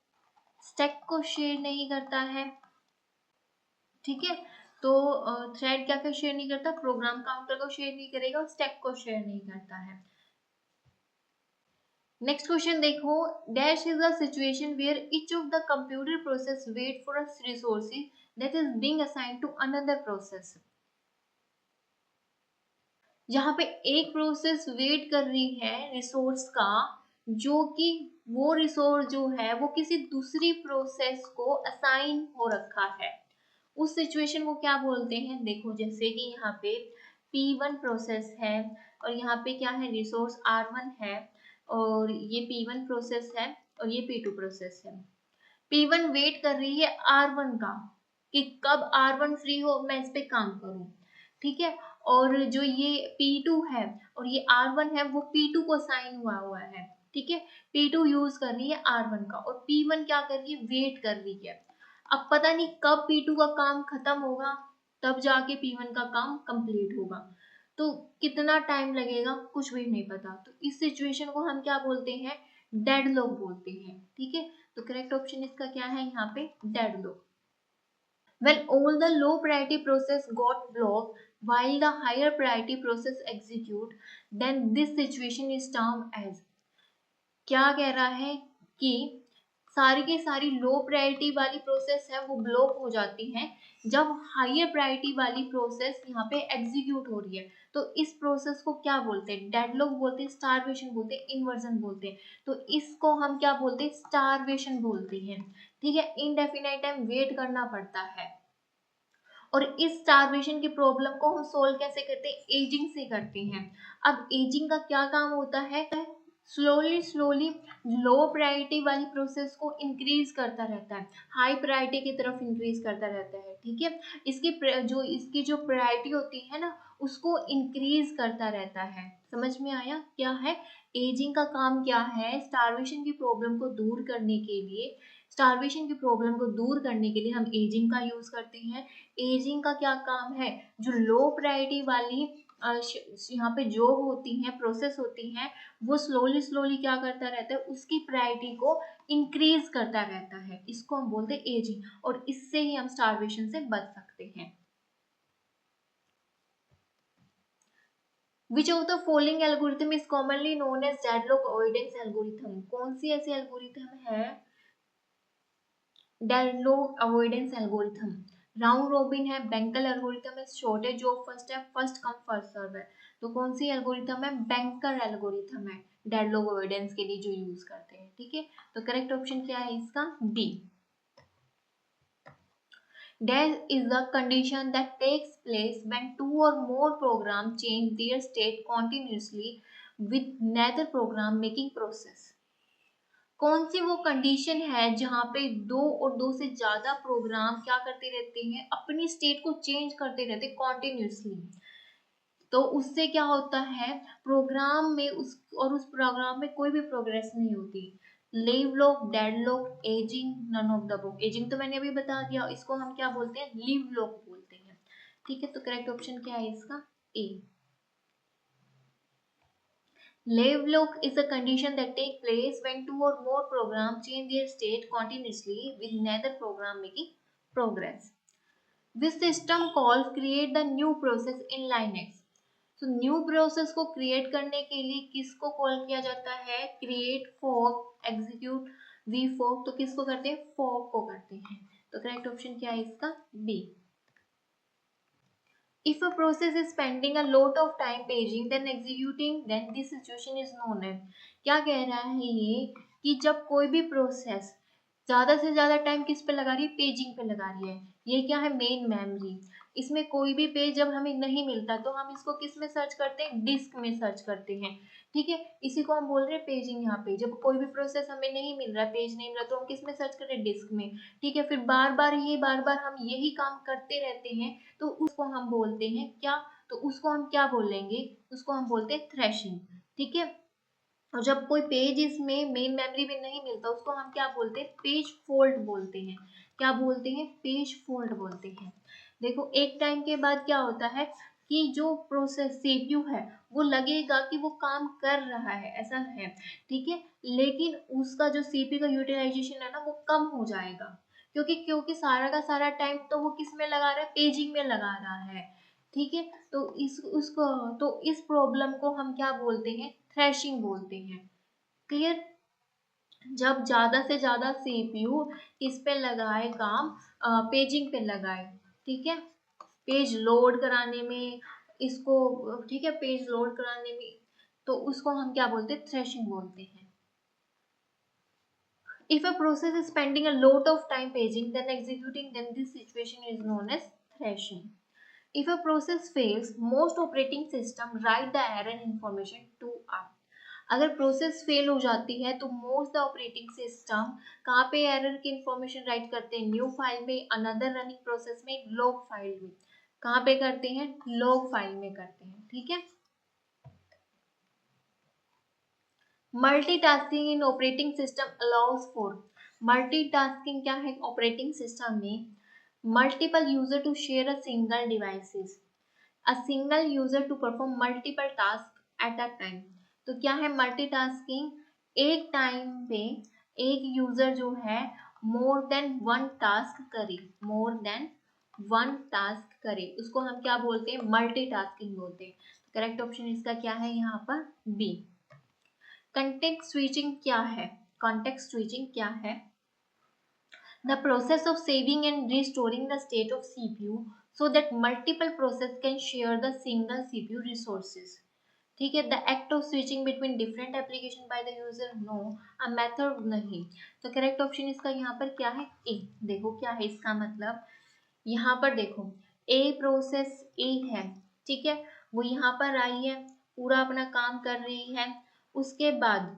स्टैक को शेयर नहीं करता है, ठीक है। तो थ्रेड क्या क्या शेयर नहीं करता, प्रोग्राम काउंटर को शेयर नहीं करेगा और स्टैक को शेयर नहीं करता है। नेक्स्ट क्वेश्चन देखो, dash is a situation where each of the computer process wait for a resources that is being assigned to another process. जहाँ पे एक प्रोसेस वेट कर रही है रिसोर्स का, जो कि वो रिसोर्स जो है वो किसी दूसरी प्रोसेस को असाइन हो रखा है, उस सिचुएशन को क्या बोलते हैं। देखो जैसे कि यहाँ पे P1 प्रोसेस है और यहाँ पे क्या है, रिसोर्स R1 है, और ये P1 प्रोसेस है और ये P2 प्रोसेस है। P1 वेट कर रही है R1 का कि कब R1 फ्री हो मैं इस पे काम करूं, ठीक है। और जो ये P2 है और ये R1 है वो P2 को साइन हुआ है, ठीक है। P2 यूज कर रही है R1 का और P1 क्या कर रही है, वेट कर रही है। अब पता नहीं कब P2 का काम खत्म होगा, तब जाके P1 का काम कंप्लीट होगा, तो कितना टाइम लगेगा कुछ भी नहीं पता। तो इस सिचुएशन को हम क्या बोलते हैं, डेडलॉक बोलते हैं, ठीक है। तो करेक्ट ऑप्शन इसका क्या है यहाँ पे, deadlock. When all the low priority process got blocked while the higher priority process execute, then this situation is termed as। क्या कह रहा है कि सारी की सारी लो प्रायोरिटी वाली प्रोसेस है वो ब्लॉक हो जाती हैं जब हायर प्रायोरिटी वाली प्रोसेस यहाँ पे एग्जीक्यूट हो रही है। तो इस प्रोसेस को क्या बोलते हैं, डेडलॉक बोलते हैं, स्टारवेशन बोलते हैं, इन्वर्जन बोलते हैं। तो इसको हम क्या बोलते हैं, स्टारवेशन बोलते हैं, ठीक है। इनडेफिनाइट टाइम वेट करना पड़ता है। और इस स्टारवेशन की प्रॉब्लम को हम सोल्व कैसे करते हैं, एजिंग से करते हैं। अब एजिंग का क्या काम होता है, स्लोली स्लोली लो प्रायोरिटी वाली प्रोसेस को इंक्रीज करता रहता है, हाई प्रायोरिटी की तरफ इंक्रीज करता रहता है, ठीक है। इसकी जो प्रायोरिटी होती है ना उसको इंक्रीज करता रहता है। समझ में आया क्या है, एजिंग का काम क्या है, स्टारवेशन की प्रॉब्लम को दूर करने के लिए, स्टारवेशन की प्रॉब्लम को दूर करने के लिए हम एजिंग का यूज करते हैं। एजिंग का क्या काम है, जो लो प्रायोरिटी वाली यहाँ पे जॉब होती हैं, प्रोसेस होती हैं, वो स्लोली स्लोली क्या करता रहता है, उसकी प्रायोरिटी को इंक्रीज करता रहता है, इसको हम बोलते हैं एजिंग। और इससे ही हम स्टारवेशन से बच सकते हैं। Which of the following algorithm is commonly known as deadlock avoidance algorithm? कौन सी ऐसी एल्गोरिथम है, deadlock avoidance algorithm. Round robin है, बैंकल एल्गोरिथम है, शॉर्टेज ऑफ फर्स्ट है, फर्स्ट कम फर्स्ट सर्व है। तो कौन सी एल्गोरिथम है, बैंकर एल्गोरिथम है, डेडलॉक अवॉइडेंस के लिए जो यूज करते हैं, ठीक है। तो करेक्ट ऑप्शन क्या है इसका, B. Dash is the condition that takes place when two or more programs change their state continuously with neither program making process। कौन सी वो कंडीशन है जहाँ पे दो और दो से ज्यादा प्रोग्राम क्या करते रहते हैं, अपनी स्टेट को चेंज करते रहते हैं कॉन्टिन्यूसली। तो उससे क्या होता है, प्रोग्राम में उस प्रोग्राम में कोई भी प्रोग्रेस नहीं होती। Live lock, dead lock, aging, none of the book. Aging तो मैंने अभी बता दिया, इसको हम क्या बोलते हैं, लीव लॉक बोलते हैं, ठीक है। तो करेक्ट ऑप्शन क्या है इसका, ए। Leave lock is a condition that takes place when two or more programs change their state continuously with neither program making progress. This system calls create the new process in Linux. So new process को create करने के लिए किसको call किया जाता है, create, fork, execute, vfork। तो किसको करते हैं, fork को करते हैं। तो करेक्ट ऑप्शन क्या है इसका, B. If a process is spending a lot of time paging then executing, then this situation is known as। क्या कह रहा है ये, कि जब कोई भी प्रोसेस ज्यादा से ज्यादा टाइम किस पे लगा रही है, पेजिंग पे लगा रही है। ये क्या है, मेन मेमोरी। इसमें कोई भी पेज जब हमें नहीं मिलता तो हम इसको किस में सर्च करते हैं, डिस्क में सर्च करते हैं। ठीक है, इसी को हम बोल रहे हैं पेजिंग। यहाँ पे जब कोई भी प्रोसेस हमें नहीं मिल रहा, पेज नहीं मिल रहा, तो हम किस में सर्च कर रहे हैं, डिस्क में। ठीक है, फिर बार बार हम यही काम करते रहते हैं, तो उसको हम बोलते हैं क्या, तो उसको हम क्या बोलेंगे, उसको हम बोलते हैं थ्रेशिंग। ठीक है, और जब कोई पेज इसमें मेन मेमोरी में नहीं मिलता, उसको हम क्या बोलते हैं, पेज फोल्ड बोलते हैं। क्या बोलते हैं, पेज फोल्ड बोलते हैं। देखो एक टाइम के बाद क्या होता है कि जो प्रोसेस सीपीयू है वो लगेगा कि वो काम कर रहा है, ऐसा है। ठीक है, लेकिन उसका जो सीपीयू का यूटिलाइजेशन है ना वो कम हो जाएगा, क्योंकि सारा का सारा टाइम तो वो किस में लगा रहा है, पेजिंग में लगा रहा है। ठीक है, तो इस प्रॉब्लम को हम क्या बोलते हैं, थ्रैशिंग बोलते हैं। क्लियर, जब ज्यादा से ज्यादा सीपीयू किस पे लगाए काम, पेजिंग पे लगाए। ठीक है, पेज लोड कराने में इसको, ठीक है, पेज लोड कराने में, तो उसको हम क्या बोलते हैं, थ्रेशिंग बोलते हैं। If a process is spending a lot of time paging then executing, then this situation is known as thrashing. If a process fails, most operating system write the error information to R. अगर process fail हो जाती है तो most the operating system कहाँ पे error की information right करते हैं, न्यू फाइल में, अनदर रनिंग प्रोसेस में, लॉग फाइल में। कहाँ पे करते हैं, लॉग फाइल में करते हैं। ठीक है, multitasking in operating system allows for, multitasking क्या है ऑपरेटिंग सिस्टम में, multiple user to share a single devices, a single user to perform multiple task at a time. तो क्या है मल्टीटास्किंग, एक टाइम पे एक यूजर जो है मोर देन वन टास्क करे, मोर देन वन टास्क करे, उसको हम क्या बोलते हैं, मल्टीटास्किंग बोलते हैं। करेक्ट ऑप्शन इसका क्या है यहाँ पर, बी। कंटेक्स्ट स्विचिंग क्या है, कॉन्टेक्स्ट स्विचिंग क्या है, the process of saving and restoring the state of CPU so that multiple process can share the single CPU resources. ठीक है, the act of switching between different application by the user, no, a method नहीं। तो correct option इसका यहाँ पर क्या है, ए। देखो क्या है इसका मतलब, यहाँ पर देखो ए प्रोसेस ए है, ठीक है, वो यहाँ पर आई है, पूरा अपना काम कर रही है, उसके बाद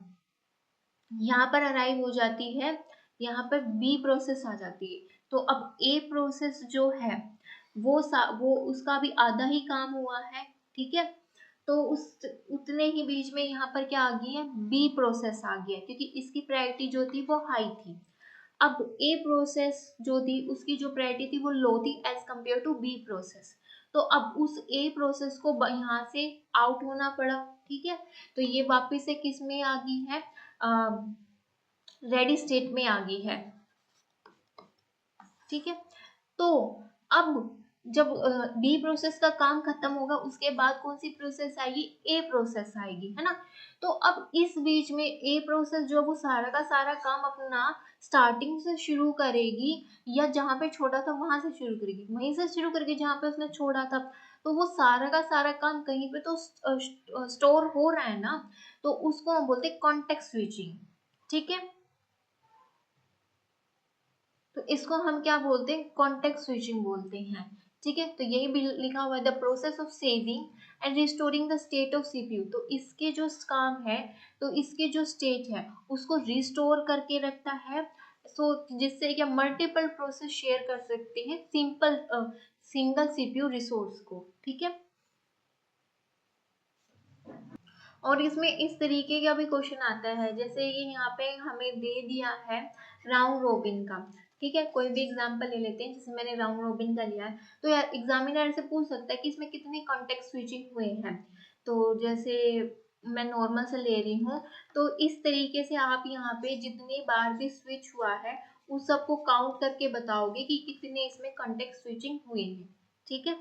यहाँ पर अराइव हो जाती है, यहाँ पर बी प्रोसेस आ जाती है। तो अब ए प्रोसेस जो है वो उसका भी आधा ही काम हुआ है। ठीक है, तो उस उतने ही बीच में यहाँ पर क्या आ गई है, बी प्रोसेस आ गया, क्योंकि इसकी प्रायोरिटी जो थी वो हाई थी। अब ए प्रोसेस जो थी उसकी जो प्रायोरिटी थी वो लो थी as compare to B process. तो अब उस ए प्रोसेस को यहाँ से आउट होना पड़ा। ठीक है, तो ये वापस से किस में आ गई है, रेडी स्टेट में आ गई है। ठीक है, तो अब जब बी प्रोसेस का काम खत्म होगा उसके बाद कौन सी प्रोसेस आएगी, ए प्रोसेस आएगी, है ना। तो अब इस बीच में ए प्रोसेस जो वो सारा का सारा काम अपना स्टार्टिंग से शुरू करेगी, या जहाँ पे छोड़ा था वहां से शुरू करेगी, वहीं से शुरू करेगी जहाँ पे उसने छोड़ा था। तो वो सारा का सारा काम कहीं पे तो स्टोर हो रहा है ना, तो उसको हम बोलते हैं कॉन्टेक्स्ट स्विचिंग। ठीक है, तो इसको हम क्या बोलते हैं, कॉन्टेक्स्ट स्विचिंग बोलते हैं। ठीक है, तो यही भी लिखा हुआ है, the process of saving and restoring the state of CPU. तो इसके जो काम है, तो इसके जो स्टेट है उसको रिस्टोर करके रखता है, सो जिससे क्या मल्टीपल प्रोसेस शेयर कर सकते हैं सिंगल सीपीयू रिसोर्स को। ठीक है, और इसमें इस तरीके का भी क्वेश्चन आता है, जैसे ये यहाँ पे हमें दे दिया है राउंड रोबिन का। ठीक है, कोई भी एग्जांपल ले लेते हैं, जैसे मैंने राउंड रोबिन का लिया है, तो यार एग्जामिनर से पूछ सकता है कि इसमें कितने कॉन्टेक्स्ट स्विचिंग हुए हैं। तो जैसे मैं नॉर्मल से ले रही हूँ, तो इस तरीके से आप यहाँ पे जितनी बार भी स्विच हुआ है उस सबको काउंट करके बताओगे कि कितने इसमें कॉन्टेक्स्ट स्विचिंग हुए हैं। ठीक है,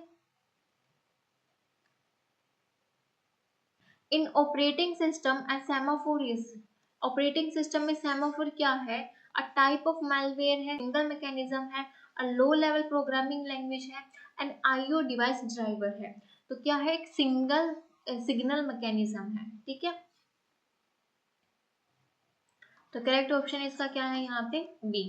in operating system and semaphore is, operating system में सेमाफोर क्या है, अ टाइप ऑफ मैलवेयर है, सिंगल मैकेनिज्म है, a low level programming language है, एंड आईओ डिवाइस ड्राइवर है। तो क्या है, एक सिंगल सिग्नल मैकेनिज्म है। ठीक है, तो करेक्ट ऑप्शन इसका क्या है यहाँ पे, B.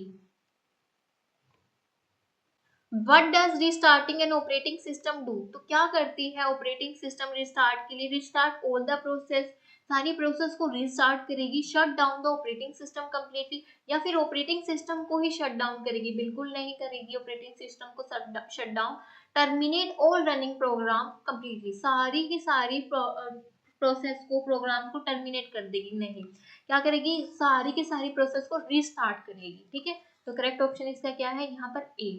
What does restarting an operating system do, तो क्या करती है ऑपरेटिंग सिस्टम रिस्टार्ट के लिए? रिस्टार्ट ऑल द प्रोसेस, सारी प्रोसेस को रिस्टार्ट करेगी। Shut down the operating system completely, या फिर ऑपरेटिंग सिस्टम को ही शट डाउन करेगी? बिल्कुल नहीं करेगी ऑपरेटिंग सिस्टम को shut down. Terminate all running program completely, सारी की सारी प्रोसेस को, प्रोग्राम को टर्मिनेट कर देगी? नहीं, क्या करेगी? सारी की सारी प्रोसेस को रिस्टार्ट करेगी। ठीक है, तो करेक्ट ऑप्शन इसका क्या है यहाँ पर? ए।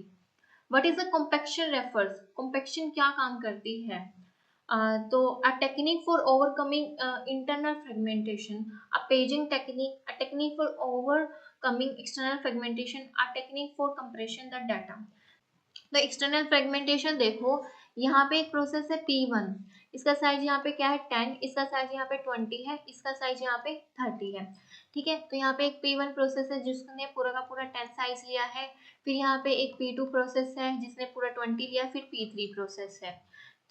What is a compaction refers? compaction क्या काम करती है? तो a technique for overcoming internal fragmentation, a paging technique, a technique for overcoming external fragmentation, a technique for compression the data। तो एक्सटर्नल फ्रेगमेंटेशन देखो, यहाँ पे एक प्रोसेस है P1, इसका साइज यहाँ पे क्या है 10, इसका साइज यहाँ पे 20 है, इसका साइज यहाँ पे 30 है। ठीक है, तो यहाँ पे एक P1 प्रोसेस है जिसने पूरा का पूरा 10 साइज लिया है, फिर यहाँ पे एक P2 प्रोसेस है जिसने पूरा 20 लिया, फिर P3 प्रोसेस है।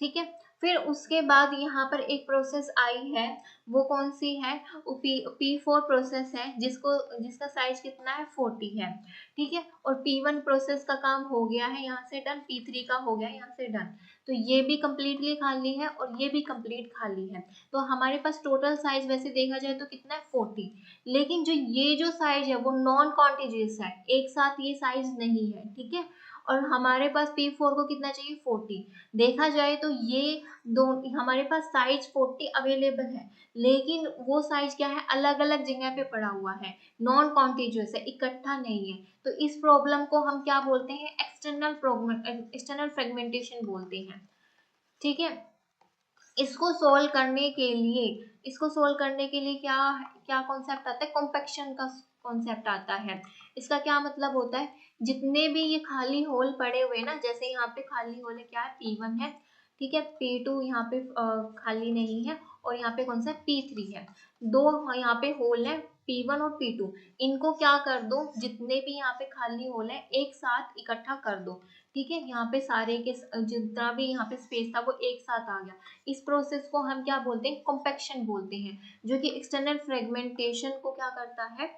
ठीक है, फिर उसके बाद यहाँ पर एक प्रोसेस आई है, वो कौन सी है? वो P4 प्रोसेस है जिसका साइज कितना है 40 है। ठीक है, और P1 प्रोसेस का काम हो गया है यहाँ से डन, P3 का हो गया यहाँ से डन। तो ये भी कम्प्लीटली खाली है और ये भी कंप्लीट खाली है। तो हमारे पास टोटल साइज वैसे देखा जाए तो कितना है 40, लेकिन ये जो साइज है वो नॉन कॉन्टिजियस है, एक साथ ये साइज नहीं है। ठीक है, और हमारे पास P4 को कितना चाहिए 40। देखा जाए तो ये दो हमारे पास साइज 40 अवेलेबल है, लेकिन वो साइज क्या है, अलग अलग जगह पे पड़ा हुआ है, नॉन कॉन्टिजियस है, इकट्ठा नहीं है। तो इस प्रॉब्लम को हम क्या बोलते हैं? एक्सटर्नल फ्रेगमेंटेशन बोलते हैं। ठीक है, इसको सोल्व करने के लिए क्या क्या कॉन्सेप्ट आता है? कॉम्पैक्शन का कॉन्सेप्ट आता है। इसका क्या मतलब होता है? जितने भी ये खाली होल पड़े हुए ना, जैसे यहाँ पे खाली होल है, क्या है P1 है, ठीक है, P2 यहाँ पे खाली नहीं है, और यहाँ पे कौन सा P3 है। दो यहाँ पे होल है P1 और P2, इनको क्या कर दो, जितने भी यहाँ पे खाली होल है एक साथ इकट्ठा कर दो। ठीक है, यहाँ पे सारे के जितना भी यहाँ पे स्पेस था वो एक साथ आ गया। इस प्रोसेस को हम क्या बोलते हैं? कॉम्पैक्शन बोलते हैं, जो कि एक्सटर्नल फ्रेगमेंटेशन को क्या करता है?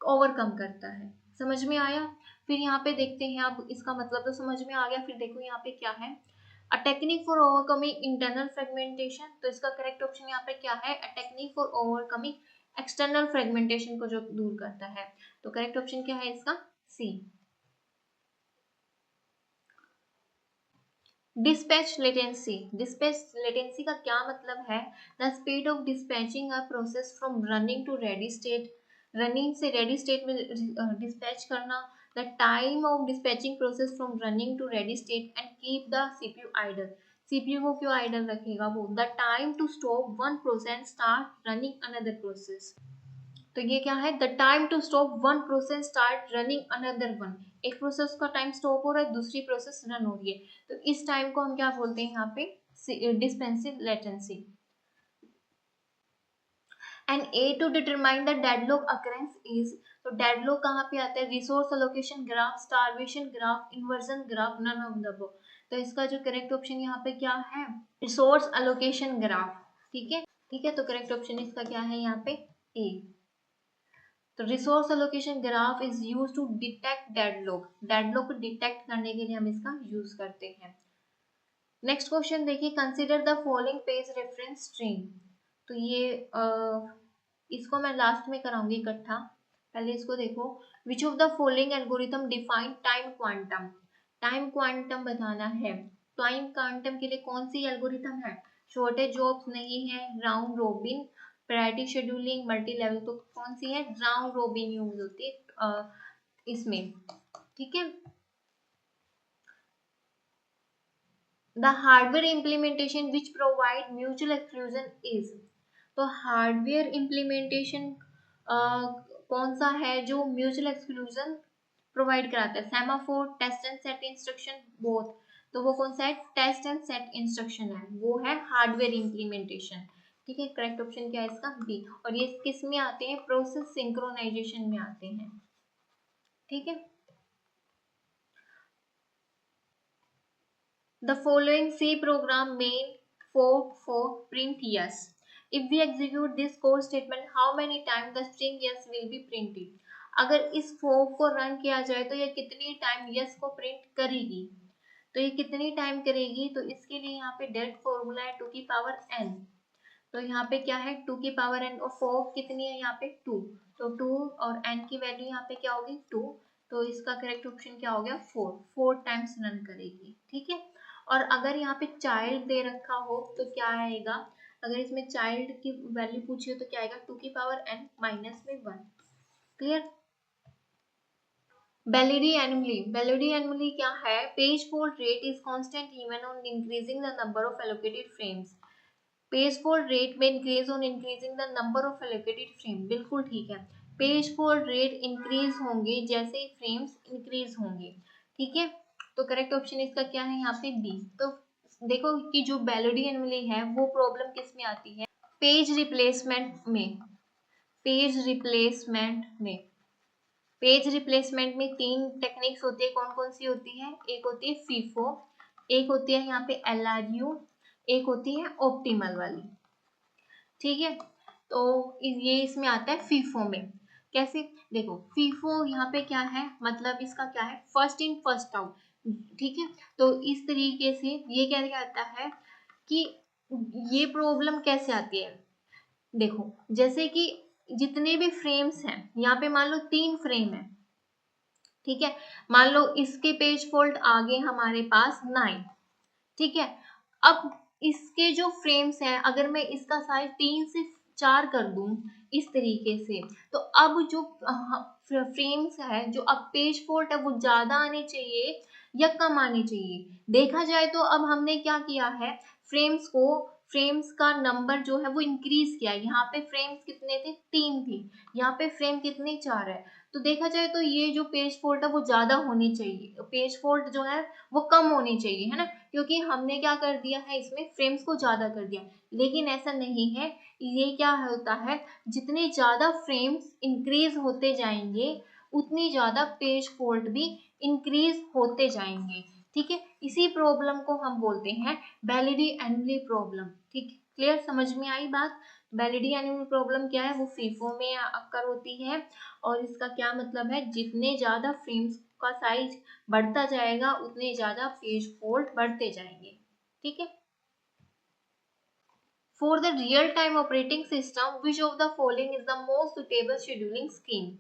ओवरकम करता है। समझ में आया? फिर यहाँ पे देखते हैं, अब इसका मतलब तो समझ में आ गया। फिर देखो यहाँ पे क्या है, a technique for overcoming internal fragmentation. तो इसका करेक्ट ऑप्शन यहाँ पे क्या है? A technique for overcoming external fragmentation को जो दूर करता है। तो करेक्ट ऑप्शन क्या है इसका? C. Dispatch latency. Dispatch latency का क्या मतलब है? The speed of dispatching a process from running to ready state, running से रेडी स्टेट में डिस्पैच करना। The time of dispatching process from running to ready state and keep the CPU idle. CPU को क्यों idle रखेगा वो? The time to stop one process start running another process. तो ये क्या है? The time to stop one process start running another one. एक process का टाइम स्टॉप हो रहा है, दूसरी प्रोसेस रन हो रही है, तो इस टाइम को हम क्या बोलते हैं यहाँ पे? डिस्पेंसिव latency. And A to determine the deadlock occurrence is. तो डेडलॉक कहाँ पे आता है? Resource allocation graph, starvation graph, inversion graph, none of the above. तो इसका जो करेक्ट ऑप्शन यहाँ पे क्या है? Resource allocation graph. ठीक है, ठीक है, तो करेक्ट ऑप्शन इसका क्या है यहाँ पे? ए। तो resource allocation graph is use to detect deadlock. Deadlock को डिटेक्ट करने के लिए हम इसका यूज करते हैं। नेक्स्ट क्वेश्चन देखिए, consider the following page reference stream. तो ये इसको मैं लास्ट में कराऊंगी इकट्ठा, पहले इसको देखो। Which of the following algorithm define time quantum. Time quantum बताना है। टाइम क्वांटम के लिए कौन सी एल्गोरिथम है? शॉर्टेज जॉब्स नहीं है, round robin, priority scheduling, multi level. तो कौन सी है? राउंड रोबिन यूज होती है इसमें। ठीक है, the hardware implementation which provide mutual exclusion is. तो हार्डवेयर इम्प्लीमेंटेशन कौन सा है जो म्यूचुअल एक्सक्लूजन प्रोवाइड कराता है? Semaphore, test and set instruction, both. तो वो कौन सा है? टेस्ट एंड सेट इंस्ट्रक्शन है, वो है हार्डवेयर इम्प्लीमेंटेशन। ठीक है, करेक्ट ऑप्शन क्या है इसका? बी। और ये किस में आते हैं? प्रोसेस सिंक्रोनाइजेशन में आते हैं। ठीक है, the following C program main for print yes. If we execute this code statement, how many times the string yes will be printed? अगर इस for को रन किया जाए तो ये कितनी टाइम yes को प्रिंट करेगी? तो ये कितनी टाइम करेगी, तो इसके लिए यहाँ पे डायरेक्ट फॉर्मूला है 2 की पावर n। तो यहाँ पे क्या है 2 की पावर n और 4 कितनी है यहाँ पे 2, तो 2 और n की वैल्यू यहाँ पे क्या होगी 2, तो इसका करेक्ट ऑप्शन क्या हो गया 4 टाइम्स रन करेगी। ठीक है, और अगर यहाँ पे चाइल्ड दे रखा हो तो क्या आएगा, अगर इसमें चाइल्ड की वैल्यू पूछी हो तो क्या आएगा 2 की पावर n माइनस में 1। क्लियर। Bellidy anomaly क्या है, page fault rate is constant even on increasing the number of allocated frames. Page fault rate में increase on increasing the number of allocated frame, बिल्कुल ठीक है। पेज फोल्ड रेट इंक्रीज होंगे जैसे ही frames increase होंगे। ठीक है, तो करेक्ट ऑप्शन इसका क्या है यहाँ पे बी। तो देखो कि जो बेलिडी एनोमली है वो प्रॉब्लम किस में आती है, पेज रिप्लेसमेंट में। पेज रिप्लेसमेंट में पेज रिप्लेसमेंट में 3 टेक्निक्स होती है, कौन कौन सी होती है, एक होती है फीफो, एक होती है यहाँ पे LRU, एक होती है ऑप्टिमल वाली। ठीक है, तो ये इसमें आता है फीफो में। कैसे, देखो फीफो यहाँ पे क्या है, मतलब इसका क्या है फर्स्ट इन फर्स्ट आउट। ठीक है, तो इस तरीके से ये क्या कहता है कि ये प्रॉब्लम कैसे आती है, देखो जैसे कि जितने भी फ्रेम्स हैं यहाँ पे मान लो 3 फ्रेम है। ठीक है, मान लो इसके पेज फोल्ड आ गए हमारे पास 9। ठीक है, अब इसके जो फ्रेम्स हैं अगर मैं इसका साइज 3 से 4 कर दूं इस तरीके से, तो अब जो फ्रेम्स है, जो अब पेज फोल्ड है वो ज्यादा आने चाहिए या कम आने चाहिए। देखा जाए तो अब हमने क्या किया है, फ्रेम्स का नंबर जो है वो इंक्रीज किया है। यहाँ पे फ्रेम्स कितने थे 3 थे, यहाँ पे फ्रेम कितने 4 है। तो देखा जाए तो ये जो पेज फोल्ड है वो ज्यादा होनी चाहिए, पेज फोल्ड जो है वो कम होनी चाहिए, है ना, क्योंकि हमने क्या कर दिया है इसमें फ्रेम्स को ज्यादा कर दिया। लेकिन ऐसा नहीं है, ये क्या होता है, जितने ज्यादा फ्रेम्स इंक्रीज होते जाएंगे उतनी ज्यादा पेज फोल्ड भी इंक्रीज होते जाएंगे। ठीक है, इसी प्रॉब्लम को हम बोलते हैं बेलिडी एनोमली प्रॉब्लम। ठीक है, क्लियर, समझ में आई बात। बेलिडी एनोमली प्रॉब्लम क्या है, वो फीफो में अक्कर होती है, और इसका क्या मतलब है, जितने ज्यादा फ्रेम्स का साइज बढ़ता जाएगा उतने ज्यादा पेज फोल्ड बढ़ते जाएंगे। ठीक है, for the real time operating system which of the following is the most suitable scheduling scheme.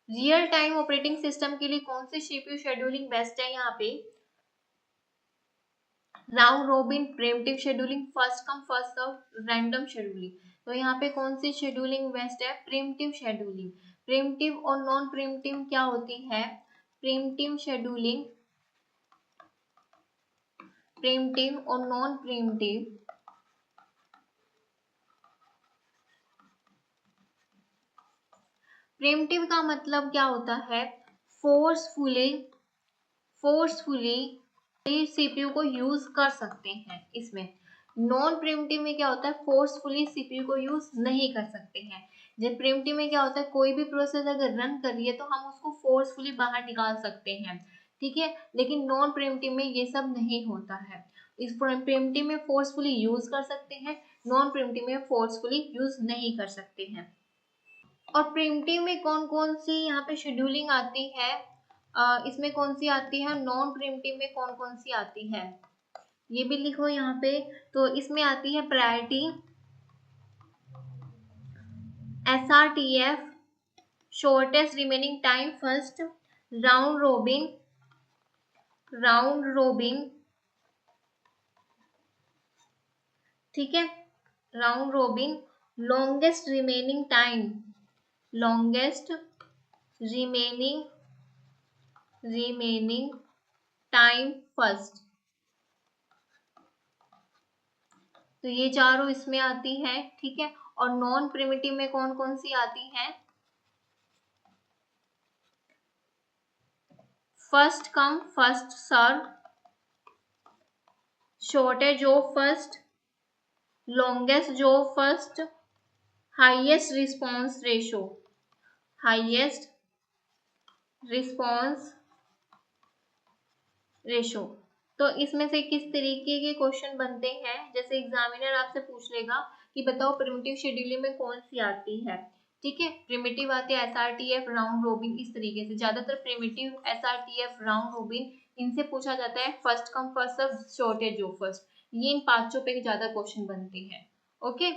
Real time operating system के लिए कौन सी CPU शेड्यूलिंग बेस्ट है, यहाँ पे round robin, primitive scheduling, first come first serve, random scheduling. तो यहाँ पे कौन सी शेड्यूलिंग बेस्ट है, प्रिमिटिव शेड्यूलिंग। प्रिमिटिव और नॉन प्रिमिटिव क्या होती है, प्रिमिटिव शेड्यूलिंग, प्रिमिटिव और नॉन प्रिमिटिव प्रिमिटिव का मतलब क्या होता है, फोर्सफुली सीपीयू को यूज कर सकते हैं इसमें। नॉन प्रिमिटिव में क्या होता है, फोर्सफुली सीपीयू को यूज नहीं कर सकते हैं। जब प्रिमिटिव में क्या होता है, कोई भी प्रोसेस अगर रन कर रही है तो हम उसको फोर्सफुली बाहर निकाल सकते हैं। ठीक है, लेकिन नॉन प्रिमिटिव में ये सब नहीं होता है। इस प्रिमिटिव में फोर्सफुली यूज कर सकते हैं, नॉन प्रिमिटिव में फोर्सफुली यूज नहीं कर सकते हैं। और प्रिमिटिव में कौन कौन सी यहाँ पे शेड्यूलिंग आती है, इसमें कौन सी आती है, नॉन प्रिमिटिव में कौन कौन सी आती है, ये भी लिखो यहाँ पे। तो इसमें आती है priority, SRTF, shortest remaining time first, round robin, ठीक है, round robin, longest remaining time first. तो ये चारों इसमें आती है। ठीक है, और नॉन प्रिमिटिव में कौन कौन सी आती है, first come first serve, shortage of first, longest of first, highest response ratio. तो इसमें से किस तरीके के क्वेश्चन बनते हैं, जैसे एग्जामिनर आपसे पूछ लेगा कि बताओ प्रिमिटिव शेड्यूलिंग में कौन सी आती है। ठीक है, प्रिमिटिव आती है SRTF, राउंड रोबिन, इस तरीके से ज्यादातर प्रिमिटिव SRTF, राउंड रोबिन इनसे पूछा जाता है first come first serve, shortage जो फर्स्ट, ये इन पांचों पे ज्यादा क्वेश्चन बनते हैं। Okay,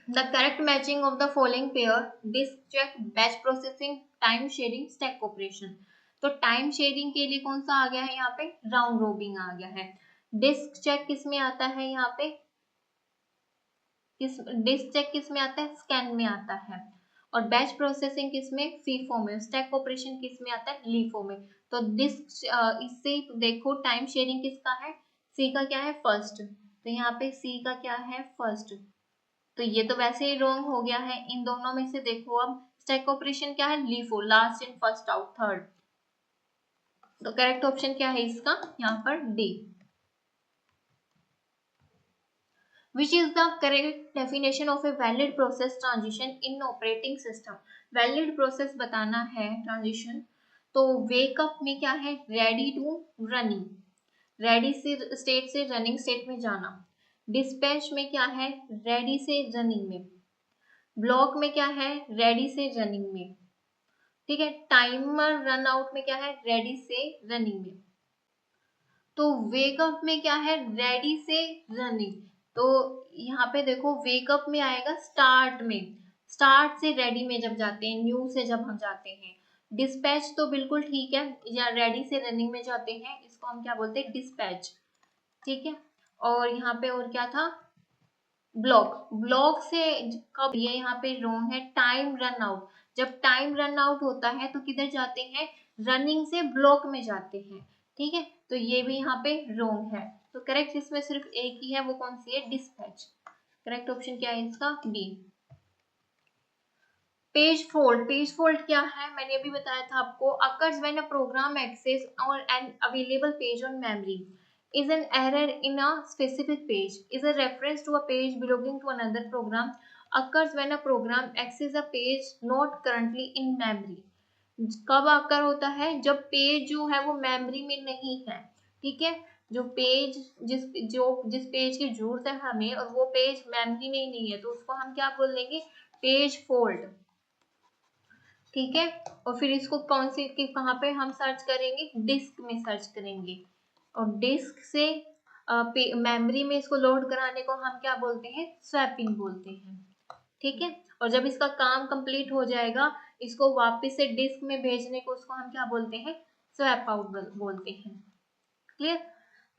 the correct matching of the following pair, disk check, batch processing, time sharing, stack operation. तो टाइम शेयरिंग के लिए कौन सा आ गया है यहाँ पे, राउंड रोबिन आ गया है। डिस्क चेक किस में आता है यहाँ पे, डिस्क चेक किस में आता है, स्कैन में आता है। और बैच प्रोसेसिंग किस में, फीफो में। स्टैक ऑपरेशन किस में आता है, लीफो में। तो डिस्क इससे देखो टाइम शेयरिंग किसका है, सी का क्या है, फर्स्ट। तो यहाँ पे सी का क्या है, फर्स्ट। तो ये तो वैसे ही रॉन्ग हो गया है। इन दोनों में से देखो अब स्टैक ऑपरेशन क्या है, LIFO, last in first out third. तो करेक्ट ऑप्शन क्या है इसका, यहाँ पर D. Which is the correct definition of a valid process transition in operating system? Valid process बताना है transition, तो wake up में क्या है, ready to running, ready से state से running state में जाना। dispatch में क्या है, ready से running में। block में क्या है, ready से running में। ठीक है, timer run out में क्या है, ready से running में। तो वेकअप में क्या है, रेडी से रनिंग। तो यहाँ पे देखो वेकअप में आएगा स्टार्ट में, स्टार्ट से रेडी में जब जाते हैं, न्यू से जब हम जाते हैं। डिस्पैच तो बिल्कुल ठीक है, या रेडी से रनिंग में जाते हैं, इसको हम क्या बोलते हैं, डिस्पैच। ठीक है, और यहाँ पे और क्या था, ब्लॉक। ब्लॉक से कब, ये यहाँ पे रॉन्ग है, टाइम रन आउट। जब टाइम रन आउट होता है तो किधर जाते हैं, रनिंग से ब्लॉक में जाते हैं। ठीक है, तो ये भी यहाँ पे रॉन्ग है। तो करेक्ट इसमें सिर्फ एक ही है, वो कौन सी है, डिस्पैच। करेक्ट ऑप्शन क्या है इसका, B. Page fault, page fault क्या है, मैंने अभी बताया था आपको, occurs when a program access or an available page on memory is an error in a specific page, is a reference to a page belonging to another program, occurs when a program accesses a page not currently in memory। कब आकर होता है, जब page जो है वो memory में नहीं है। ठीक है, जो पेज जिस पेज की जरूरत है हमें, और वो पेज मेमोरी में ही नहीं है, तो उसको हम क्या बोल देंगे, पेज फोल्ड। ठीक है, और फिर इसको कौन सी कहाँ पे हम सर्च करेंगे, डिस्क में सर्च करेंगे। और डिस्क से मेमोरी में इसको लोड कराने को हम क्या बोलते हैं, स्वैपिंग बोलते हैं। ठीक है, और जब इसका काम कंप्लीट हो जाएगा, इसको वापस से डिस्क में भेजने को उसको हम क्या बोलते हैं, स्वैप आउट बोलते हैं। क्लियर,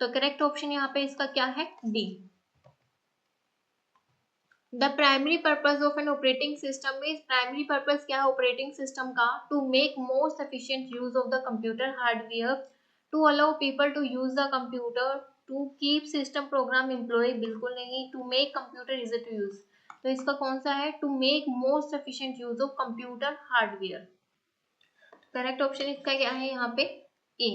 तो करेक्ट ऑप्शन यहाँ पे इसका क्या है, D. The primary purpose of an operating system में, प्राइमरी पर्पज क्या है ऑपरेटिंग सिस्टम का, to make more sufficient use of the computer hardware, to allow people to use the computer, to keep system program employ, बिल्कुल नहीं, to make computer easy to use. तो इसका कौन सा है, to make more sufficient use of computer hardware. Correct option इसका क्या है यहाँ पे, ए।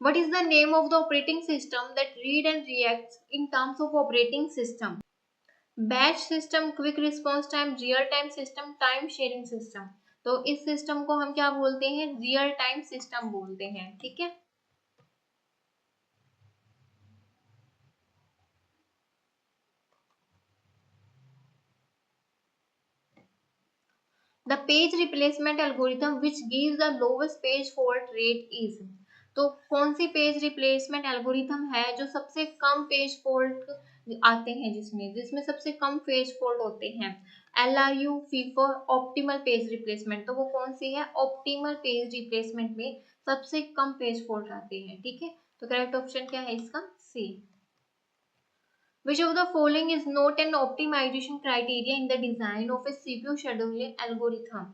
What is the name of the operating system that read and reacts in terms of operating system? Batch system, quick response time, real time system, time sharing system. तो इस system को हम क्या बोलते हैं, रियल टाइम सिस्टम बोलते हैं। ठीक है, the page replacement algorithm which gives the lowest page fault rate is. तो कौन सी पेज रिप्लेसमेंट एल्गोरिथम है जो सबसे कम पेज फॉल्ट आते हैं, जिसमें सबसे कम पेज फॉल्ट होते हैं, LRU, FIFO, optimal page replacement. तो वो कौन सी है, ऑप्टिमल पेज रिप्लेसमेंट में सबसे कम पेज फॉल्ट आते हैं। ठीक है, तो करेक्ट ऑप्शन क्या है इसका, सी। Which of the following is not an optimization criteria in the design of a CPU scheduling algorithm?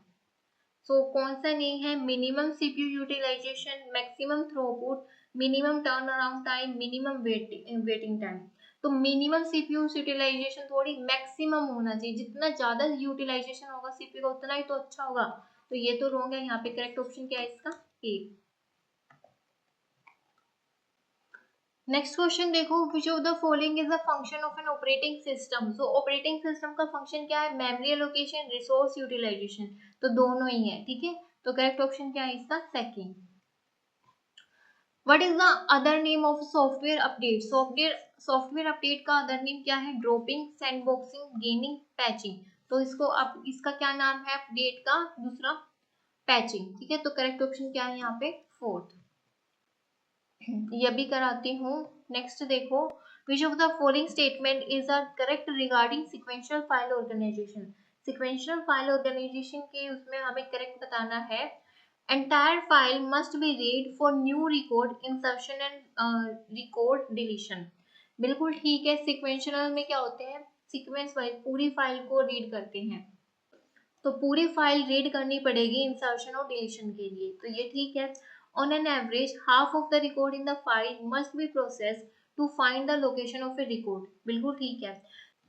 So कौन सा नहीं है, minimum CPU utilization, maximum throughput, minimum turn around time, minimum waiting time. तो minimum CPU utilization थोड़ी maximum होना चाहिए, जितना ज्यादा यूटिलाइजेशन होगा CPU का उतना ही तो अच्छा होगा। तो ये तो रॉन्ग है, यहाँ पे करेक्ट ऑप्शन क्या है इसका, ए। नेक्स्ट क्वेश्चन देखो, which of the following is a function of an operating system. So operating system का फंक्शन क्या है, मेमोरी एलोकेशन, रिसोर्स यूटिलाइजेशन। तो दोनों ही है। ठीक है, तो करेक्ट ऑप्शन क्या है इसका, second. What is the other name of software update. Software update का अदर नेम क्या है, ड्रॉपिंग, सैंडबॉक्सिंग, गेमिंग, पैचिंग। तो इसको अब इसका क्या नाम है अपडेट का दूसरा, पैचिंग। ठीक है, तो करेक्ट ऑप्शन क्या है यहाँ पे? फोर्थ। ये भी कराती हूँ। नेक्स्ट देखो, which of the following statement is are correct regarding sequential file organization. Sequential file organization के उसमें हमें करेक्ट बताना है। Entire file must be read for new record insertion and record deletion. बिल्कुल ठीक है, सिक्वेंशियल में क्या होते हैं? सीक्वेंस वाइज पूरी फाइल को रीड करते हैं, तो पूरी फाइल रीड करनी पड़ेगी इंसर्शन और डिलीशन के लिए, तो ये ठीक है। On an average half of the record in the file must be process to find the location of a record. बिल्कुल ठीक है।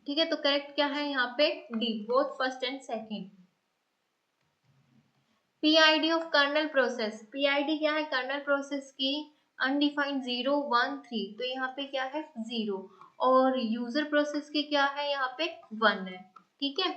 ठीक है, तो करेक्ट क्या है यहाँ पे? D, both first and second. PID of kernel process. PID क्या है? कर्नल प्रोसेस की अनडिफाइंड 0 1 3, तो यहाँ पे क्या है? 0। और यूजर प्रोसेस की क्या है? यहाँ पे 1 है। ठीक है,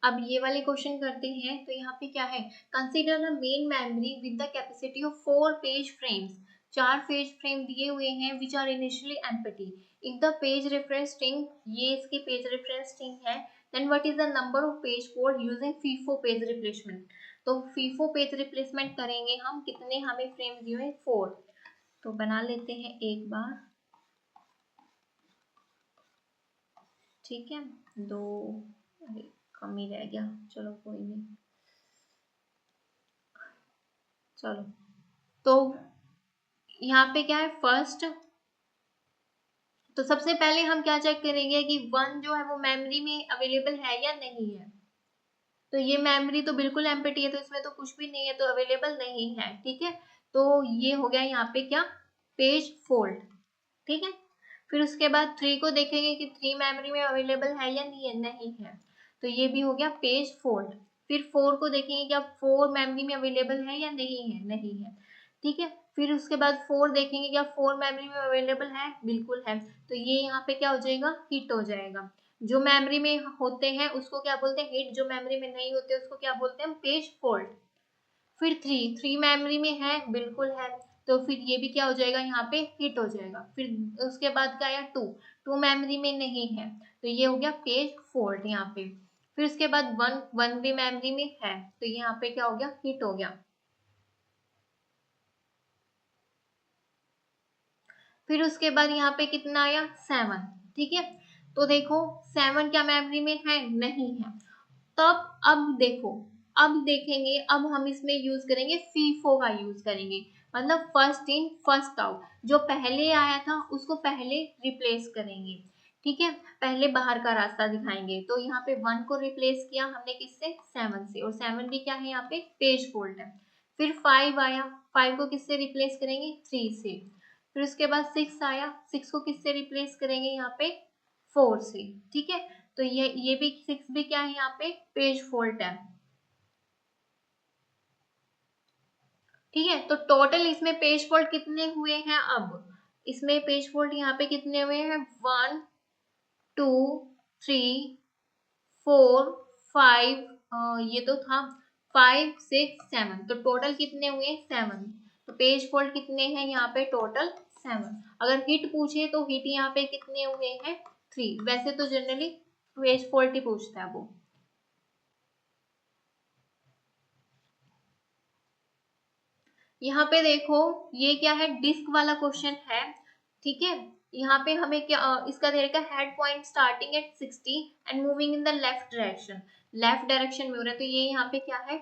अब ये वाले क्वेश्चन करते हैं। तो यहाँ पे क्या है? Consider the main memory with the capacity of 4 page frames. 4 page frame दिए हुए हैं which are initially empty. If the page reference string, ये इसकी पेज रेफरेंस स्ट्रिंग है, then what is the number of page for using FIFO page replacement. तो FIFO page replacement करेंगे हम, कितने हमें फ्रेम दिए हुए? 4। तो बना लेते हैं एक बार। ठीक है, 2, अरे कम ही रह गया, चलो कोई नहीं। चलो, तो यहाँ पे क्या है? फर्स्ट, तो सबसे पहले हम क्या चेक करेंगे कि 1 जो है वो मेमोरी में अवेलेबल है या नहीं है। तो ये मेमोरी तो बिल्कुल एम्प्टी है, तो इसमें तो कुछ भी नहीं है, तो अवेलेबल नहीं है। ठीक है, तो ये हो गया यहाँ पे क्या? Page fold. ठीक है, फिर उसके बाद 3 को देखेंगे कि 3 मेमोरी में अवेलेबल है या नहीं है, नहीं है, तो ये भी हो गया पेज फोल्ड। फिर 4 को देखेंगे कि अब 4 मेमोरी में अवेलेबल है या नहीं है, नहीं है। ठीक है, फिर उसके बाद 4 देखेंगे क्या 4 मेमोरी में अवेलेबल है? बिल्कुल है, तो ये यहाँ पे क्या हो जाएगा? हिट हो जाएगा। जो मेमोरी में होते हैं उसको क्या बोलते हैं? हिट। जो मेमोरी में नहीं होते उसको क्या बोलते हैं? Page fold. फिर 3 मेमोरी में है, बिल्कुल है, तो फिर ये भी क्या हो जाएगा? यहाँ पे हिट हो जाएगा। फिर उसके बाद क्या आया? 2 मेमोरी में नहीं है, तो ये हो गया पेज फोल्ड यहाँ पे। फिर उसके बाद 1 भी मेमोरी में है, तो ये यहाँ पे क्या हो गया? हिट हो गया। फिर उसके बाद यहाँ पे कितना आया? 7। ठीक है, तो देखो 7 क्या मेमोरी में है? नहीं है। तब अब देखो, अब देखेंगे, अब हम इसमें यूज करेंगे फीफो का यूज करेंगे, मतलब फर्स्ट इन फर्स्ट आउट। जो पहले आया था उसको पहले रिप्लेस करेंगे। ठीक है, पहले बाहर का रास्ता दिखाएंगे, तो यहाँ पे 1 को रिप्लेस किया हमने किससे? 7 से, और 7 भी क्या है? यहाँ पे पेज फोल्ड है। फिर 5 आया, 5 को किससे रिप्लेस करेंगे? 3 से। फिर उसके बाद 6 आया, 6 को किससे रिप्लेस करेंगे? यहाँ पे 4 से। ठीक है, तो ये भी 6 भी क्या है? यहाँ पे पेज फोल्ड है। ठीक है, तो टोटल इसमें पेज फोल्ड कितने हुए हैं? अब इसमें पेज फोल्ड यहाँ पे कितने हुए हैं? 1 2 3 4 5, ये तो था 5 6 7, तो टोटल कितने हुए? 7। तो पेज फोल्ड कितने हैं यहाँ पे? टोटल 7। अगर हिट पूछे तो हिट यहाँ पे कितने हुए हैं? 3। वैसे तो जनरली पेज फोल्ड ही पूछता है वो। यहाँ पे देखो, ये क्या है? डिस्क वाला क्वेश्चन है। ठीक है, यहाँ पे हमें क्या इसका रहेगा? Head point starting at 60 and moving in the left direction. Left direction में हो रहा है, तो ये यहाँ पे क्या है?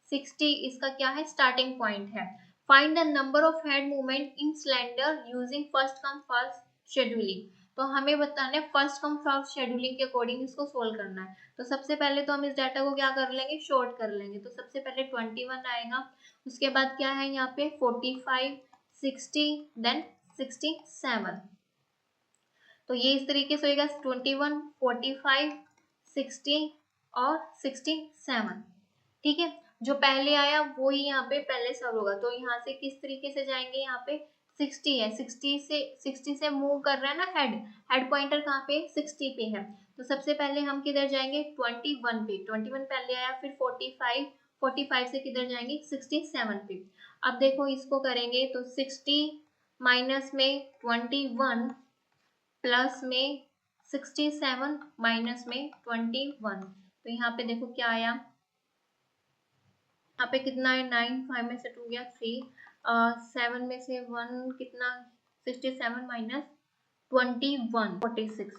60 इसका क्या है? स्टार्टिंग पॉइंट है। Find the number of head movement in cylinder using first come first scheduling. तो हमें बताना है फर्स्ट कम फर्स्ट शेड्यूलिंग के अकॉर्डिंग इसको सोल्व करना है। तो सबसे पहले तो हम इस डाटा को क्या कर लेंगे? शॉर्ट कर लेंगे। तो सबसे पहले 21 आएगा, उसके बाद क्या है यहाँ पे? 45 60 देन 67। तो ये इस तरीके से होगा 21 45 60 और 67। ठीक है, जो पहले आया वो ही यहाँ पे पहले सॉल्व होगा। तो यहाँ से किस तरीके से जाएंगे? यहाँ पे 60 है, 60 से मूव कर रहा है ना हेड। हेड पॉइंटर कहाँ पे? 60 पे है, तो सबसे पहले हम किधर जाएंगे? 21 पे। 21 पहले आया, फिर 45 45 से किधर जाएंगे? 67 पे। अब देखो इसको करेंगे तो 60 माइनस में 21 प्लस में 67 माइनस में 21, तो यहाँ पे देखो क्या आया? यहाँ पे कितना है 9, 5 में से 2 गया 3, 7 में से 1 कितना 67 माइनस 21 46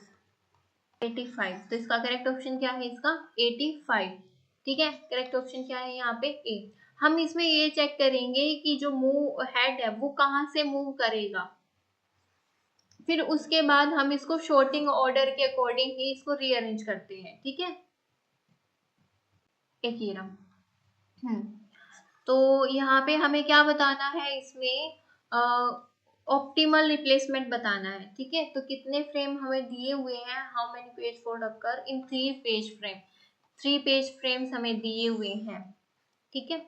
85। तो इसका करेक्ट ऑप्शन क्या है, इसका 85। ठीक है, करेक्ट ऑप्शन क्या है यहाँ पे ए। हम इसमें ये चेक करेंगे कि जो मूव हेड है वो कहाँ से मूव करेगा, फिर उसके बाद हम इसको शॉर्टिंग ऑर्डर के अकॉर्डिंग ही इसको रीअरेंज करते हैं। ठीक है, एक ये रहा। तो यहाँ पे हमें क्या बताना है, इसमें ऑप्टिमल रिप्लेसमेंट बताना है। ठीक है, तो कितने फ्रेम हमें दिए हुए हैं, how many page fold occur in 3 page frame, 3 page frames हमें दिए हुए हैं। ठीक है,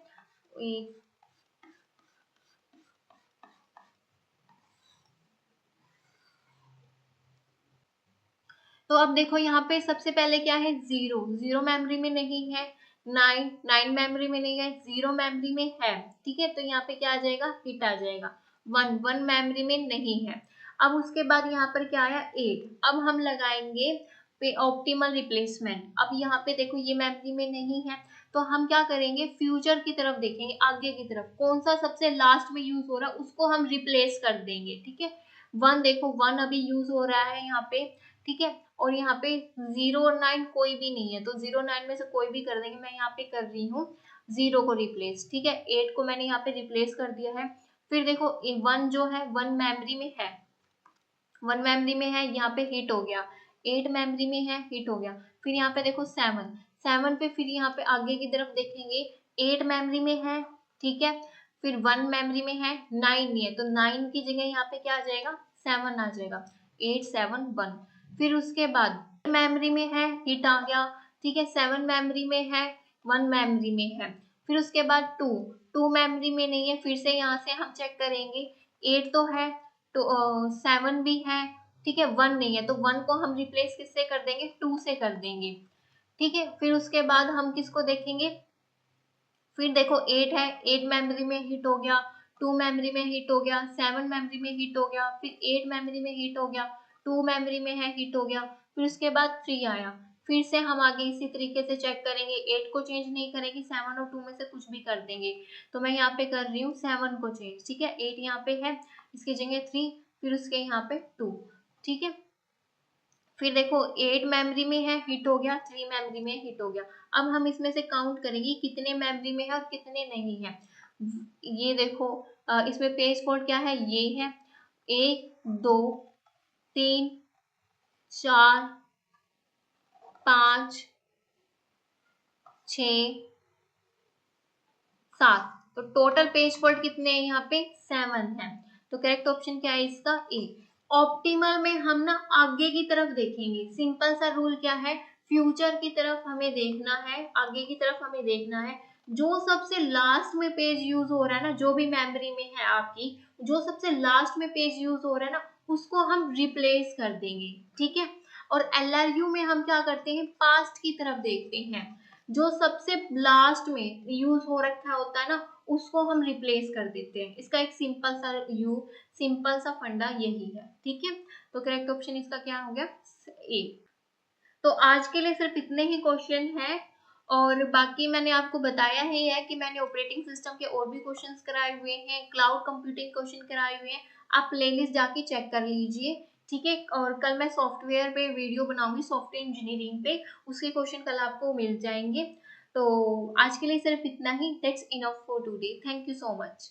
तो अब देखो यहाँ पे सबसे पहले क्या है, 0 0 मेमोरी में नहीं है, 9 9 मेमोरी में नहीं है, 0 मेमोरी में है। ठीक है, तो यहाँ पे क्या आ जाएगा, हिट आ जाएगा। 1 1 मेमोरी में नहीं है। अब उसके बाद यहाँ पर क्या आया, 8। अब हम लगाएंगे पे ऑप्टिमल रिप्लेसमेंट। अब यहाँ पे देखो ये मेमोरी में नहीं है, तो हम क्या करेंगे, फ्यूचर की तरफ देखेंगे, आगे की तरफ कौन सा सबसे लास्ट में यूज हो रहा है उसको हम रिप्लेस कर देंगे। ठीक है, 1 देखो 1 अभी यूज हो रहा है यहाँ पे। ठीक है, और यहाँ पे 0 और 9 कोई भी नहीं है, तो 0 9 में से कोई भी कर देंगे। मैं यहाँ पे कर रही हूँ 0 को रिप्लेस। ठीक है, 8 को मैंने यहाँ पे रिप्लेस कर दिया है। फिर देखो 1 जो है 1 मेमोरी में है, 1 मेमोरी में है, यहाँ पे हिट हो गया। 8 मेमोरी में है, हिट हो गया। फिर यहाँ पे देखो 7 7 पे, फिर यहाँ पे आगे की तरफ देखेंगे 8 मेमोरी में है। ठीक है, फिर 1 मेमोरी में है, 9 नहीं है, तो 9 की जगह यहाँ पे क्या आ जाएगा, 7 आ जाएगा। 8 7 1। फिर उसके बाद मेमोरी में है, हिट आ गया। ठीक है, 7 मेमोरी में है, 1 मेमोरी में है। फिर उसके बाद 2 मेमोरी में नहीं है, फिर से यहाँ से हम चेक करेंगे। 8 तो है, तो 7 भी है। ठीक है, 1 नहीं है, तो 1 को हम रिप्लेस किससे कर देंगे, 2 से कर देंगे। ठीक है, फिर उसके बाद हम किसको देखेंगे, फिर देखो 8 है, 8 मेमोरी में हिट हो गया, 2 मेमोरी में हिट हो गया, 7 मेमोरी में हिट हो गया, फिर 8 मेमोरी में हिट हो गया, 2 मेमोरी में है, हिट हो गया। फिर उसके बाद 3 आया। फिर से हम आगे इसी तरीके से चेक करेंगे, 8 को चेंज नहीं करेंगे, 7 और 2 में से कुछ भी कर देंगे। तो मैं यहाँ पे कर रही हूँ 7 को चेंज। ठीक है, 8 यहाँ पे है, इसकी जगह 3, फिर उसके यहाँ पे 2। ठीक है, फिर देखो 8 मेमोरी में है, हिट हो गया, 3 मेमोरी में हिट हो गया। अब हम इसमें से काउंट करेंगे कितने मेमोरी में है और कितने नहीं है। ये देखो इसमें पेज फॉल्ट क्या है, ये है 1 2 3 4 5 6 7। तो टोटल पेज फॉल्ट कितने हैं यहाँ पे, 7 है। तो करेक्ट ऑप्शन क्या है इसका, ए। ऑप्टिमल में हम ना आगे की तरफ देखेंगे। सिंपल सा रूल क्या है, फ्यूचर की तरफ हमें देखना है, आगे की तरफ हमें देखना है। जो सबसे लास्ट में पेज यूज हो रहा है ना, जो भी मेमोरी में है आपकी, जो सबसे लास्ट में पेज यूज हो रहा है ना, उसको हम रिप्लेस कर देंगे। ठीक है, और एलआरयू में हम क्या करते हैं, पास्ट की तरफ देखते हैं। जो सबसे लास्ट में यूज हो रखा होता है ना, उसको हम रिप्लेस कर देते हैं। इसका एक सिंपल सा फंडा यही है। ठीक है, तो करेक्ट ऑप्शन इसका क्या हो गया, ए। तो आज के लिए सिर्फ इतने ही क्वेश्चन हैं, और बाकी मैंने आपको बताया ही है कि मैंने ऑपरेटिंग सिस्टम के और भी क्वेश्चंस कराए हुए हैं, क्लाउड कंप्यूटिंग क्वेश्चन कराए हुए हैं। आप प्लेलिस्ट जाके चेक कर लीजिए। ठीक है, और कल मैं सॉफ्टवेयर पे वीडियो बनाऊंगी, सॉफ्टवेयर इंजीनियरिंग पे, उसके क्वेश्चन कल आपको मिल जाएंगे। तो आज के लिए सिर्फ इतना ही। That's enough for today. Thank you so much.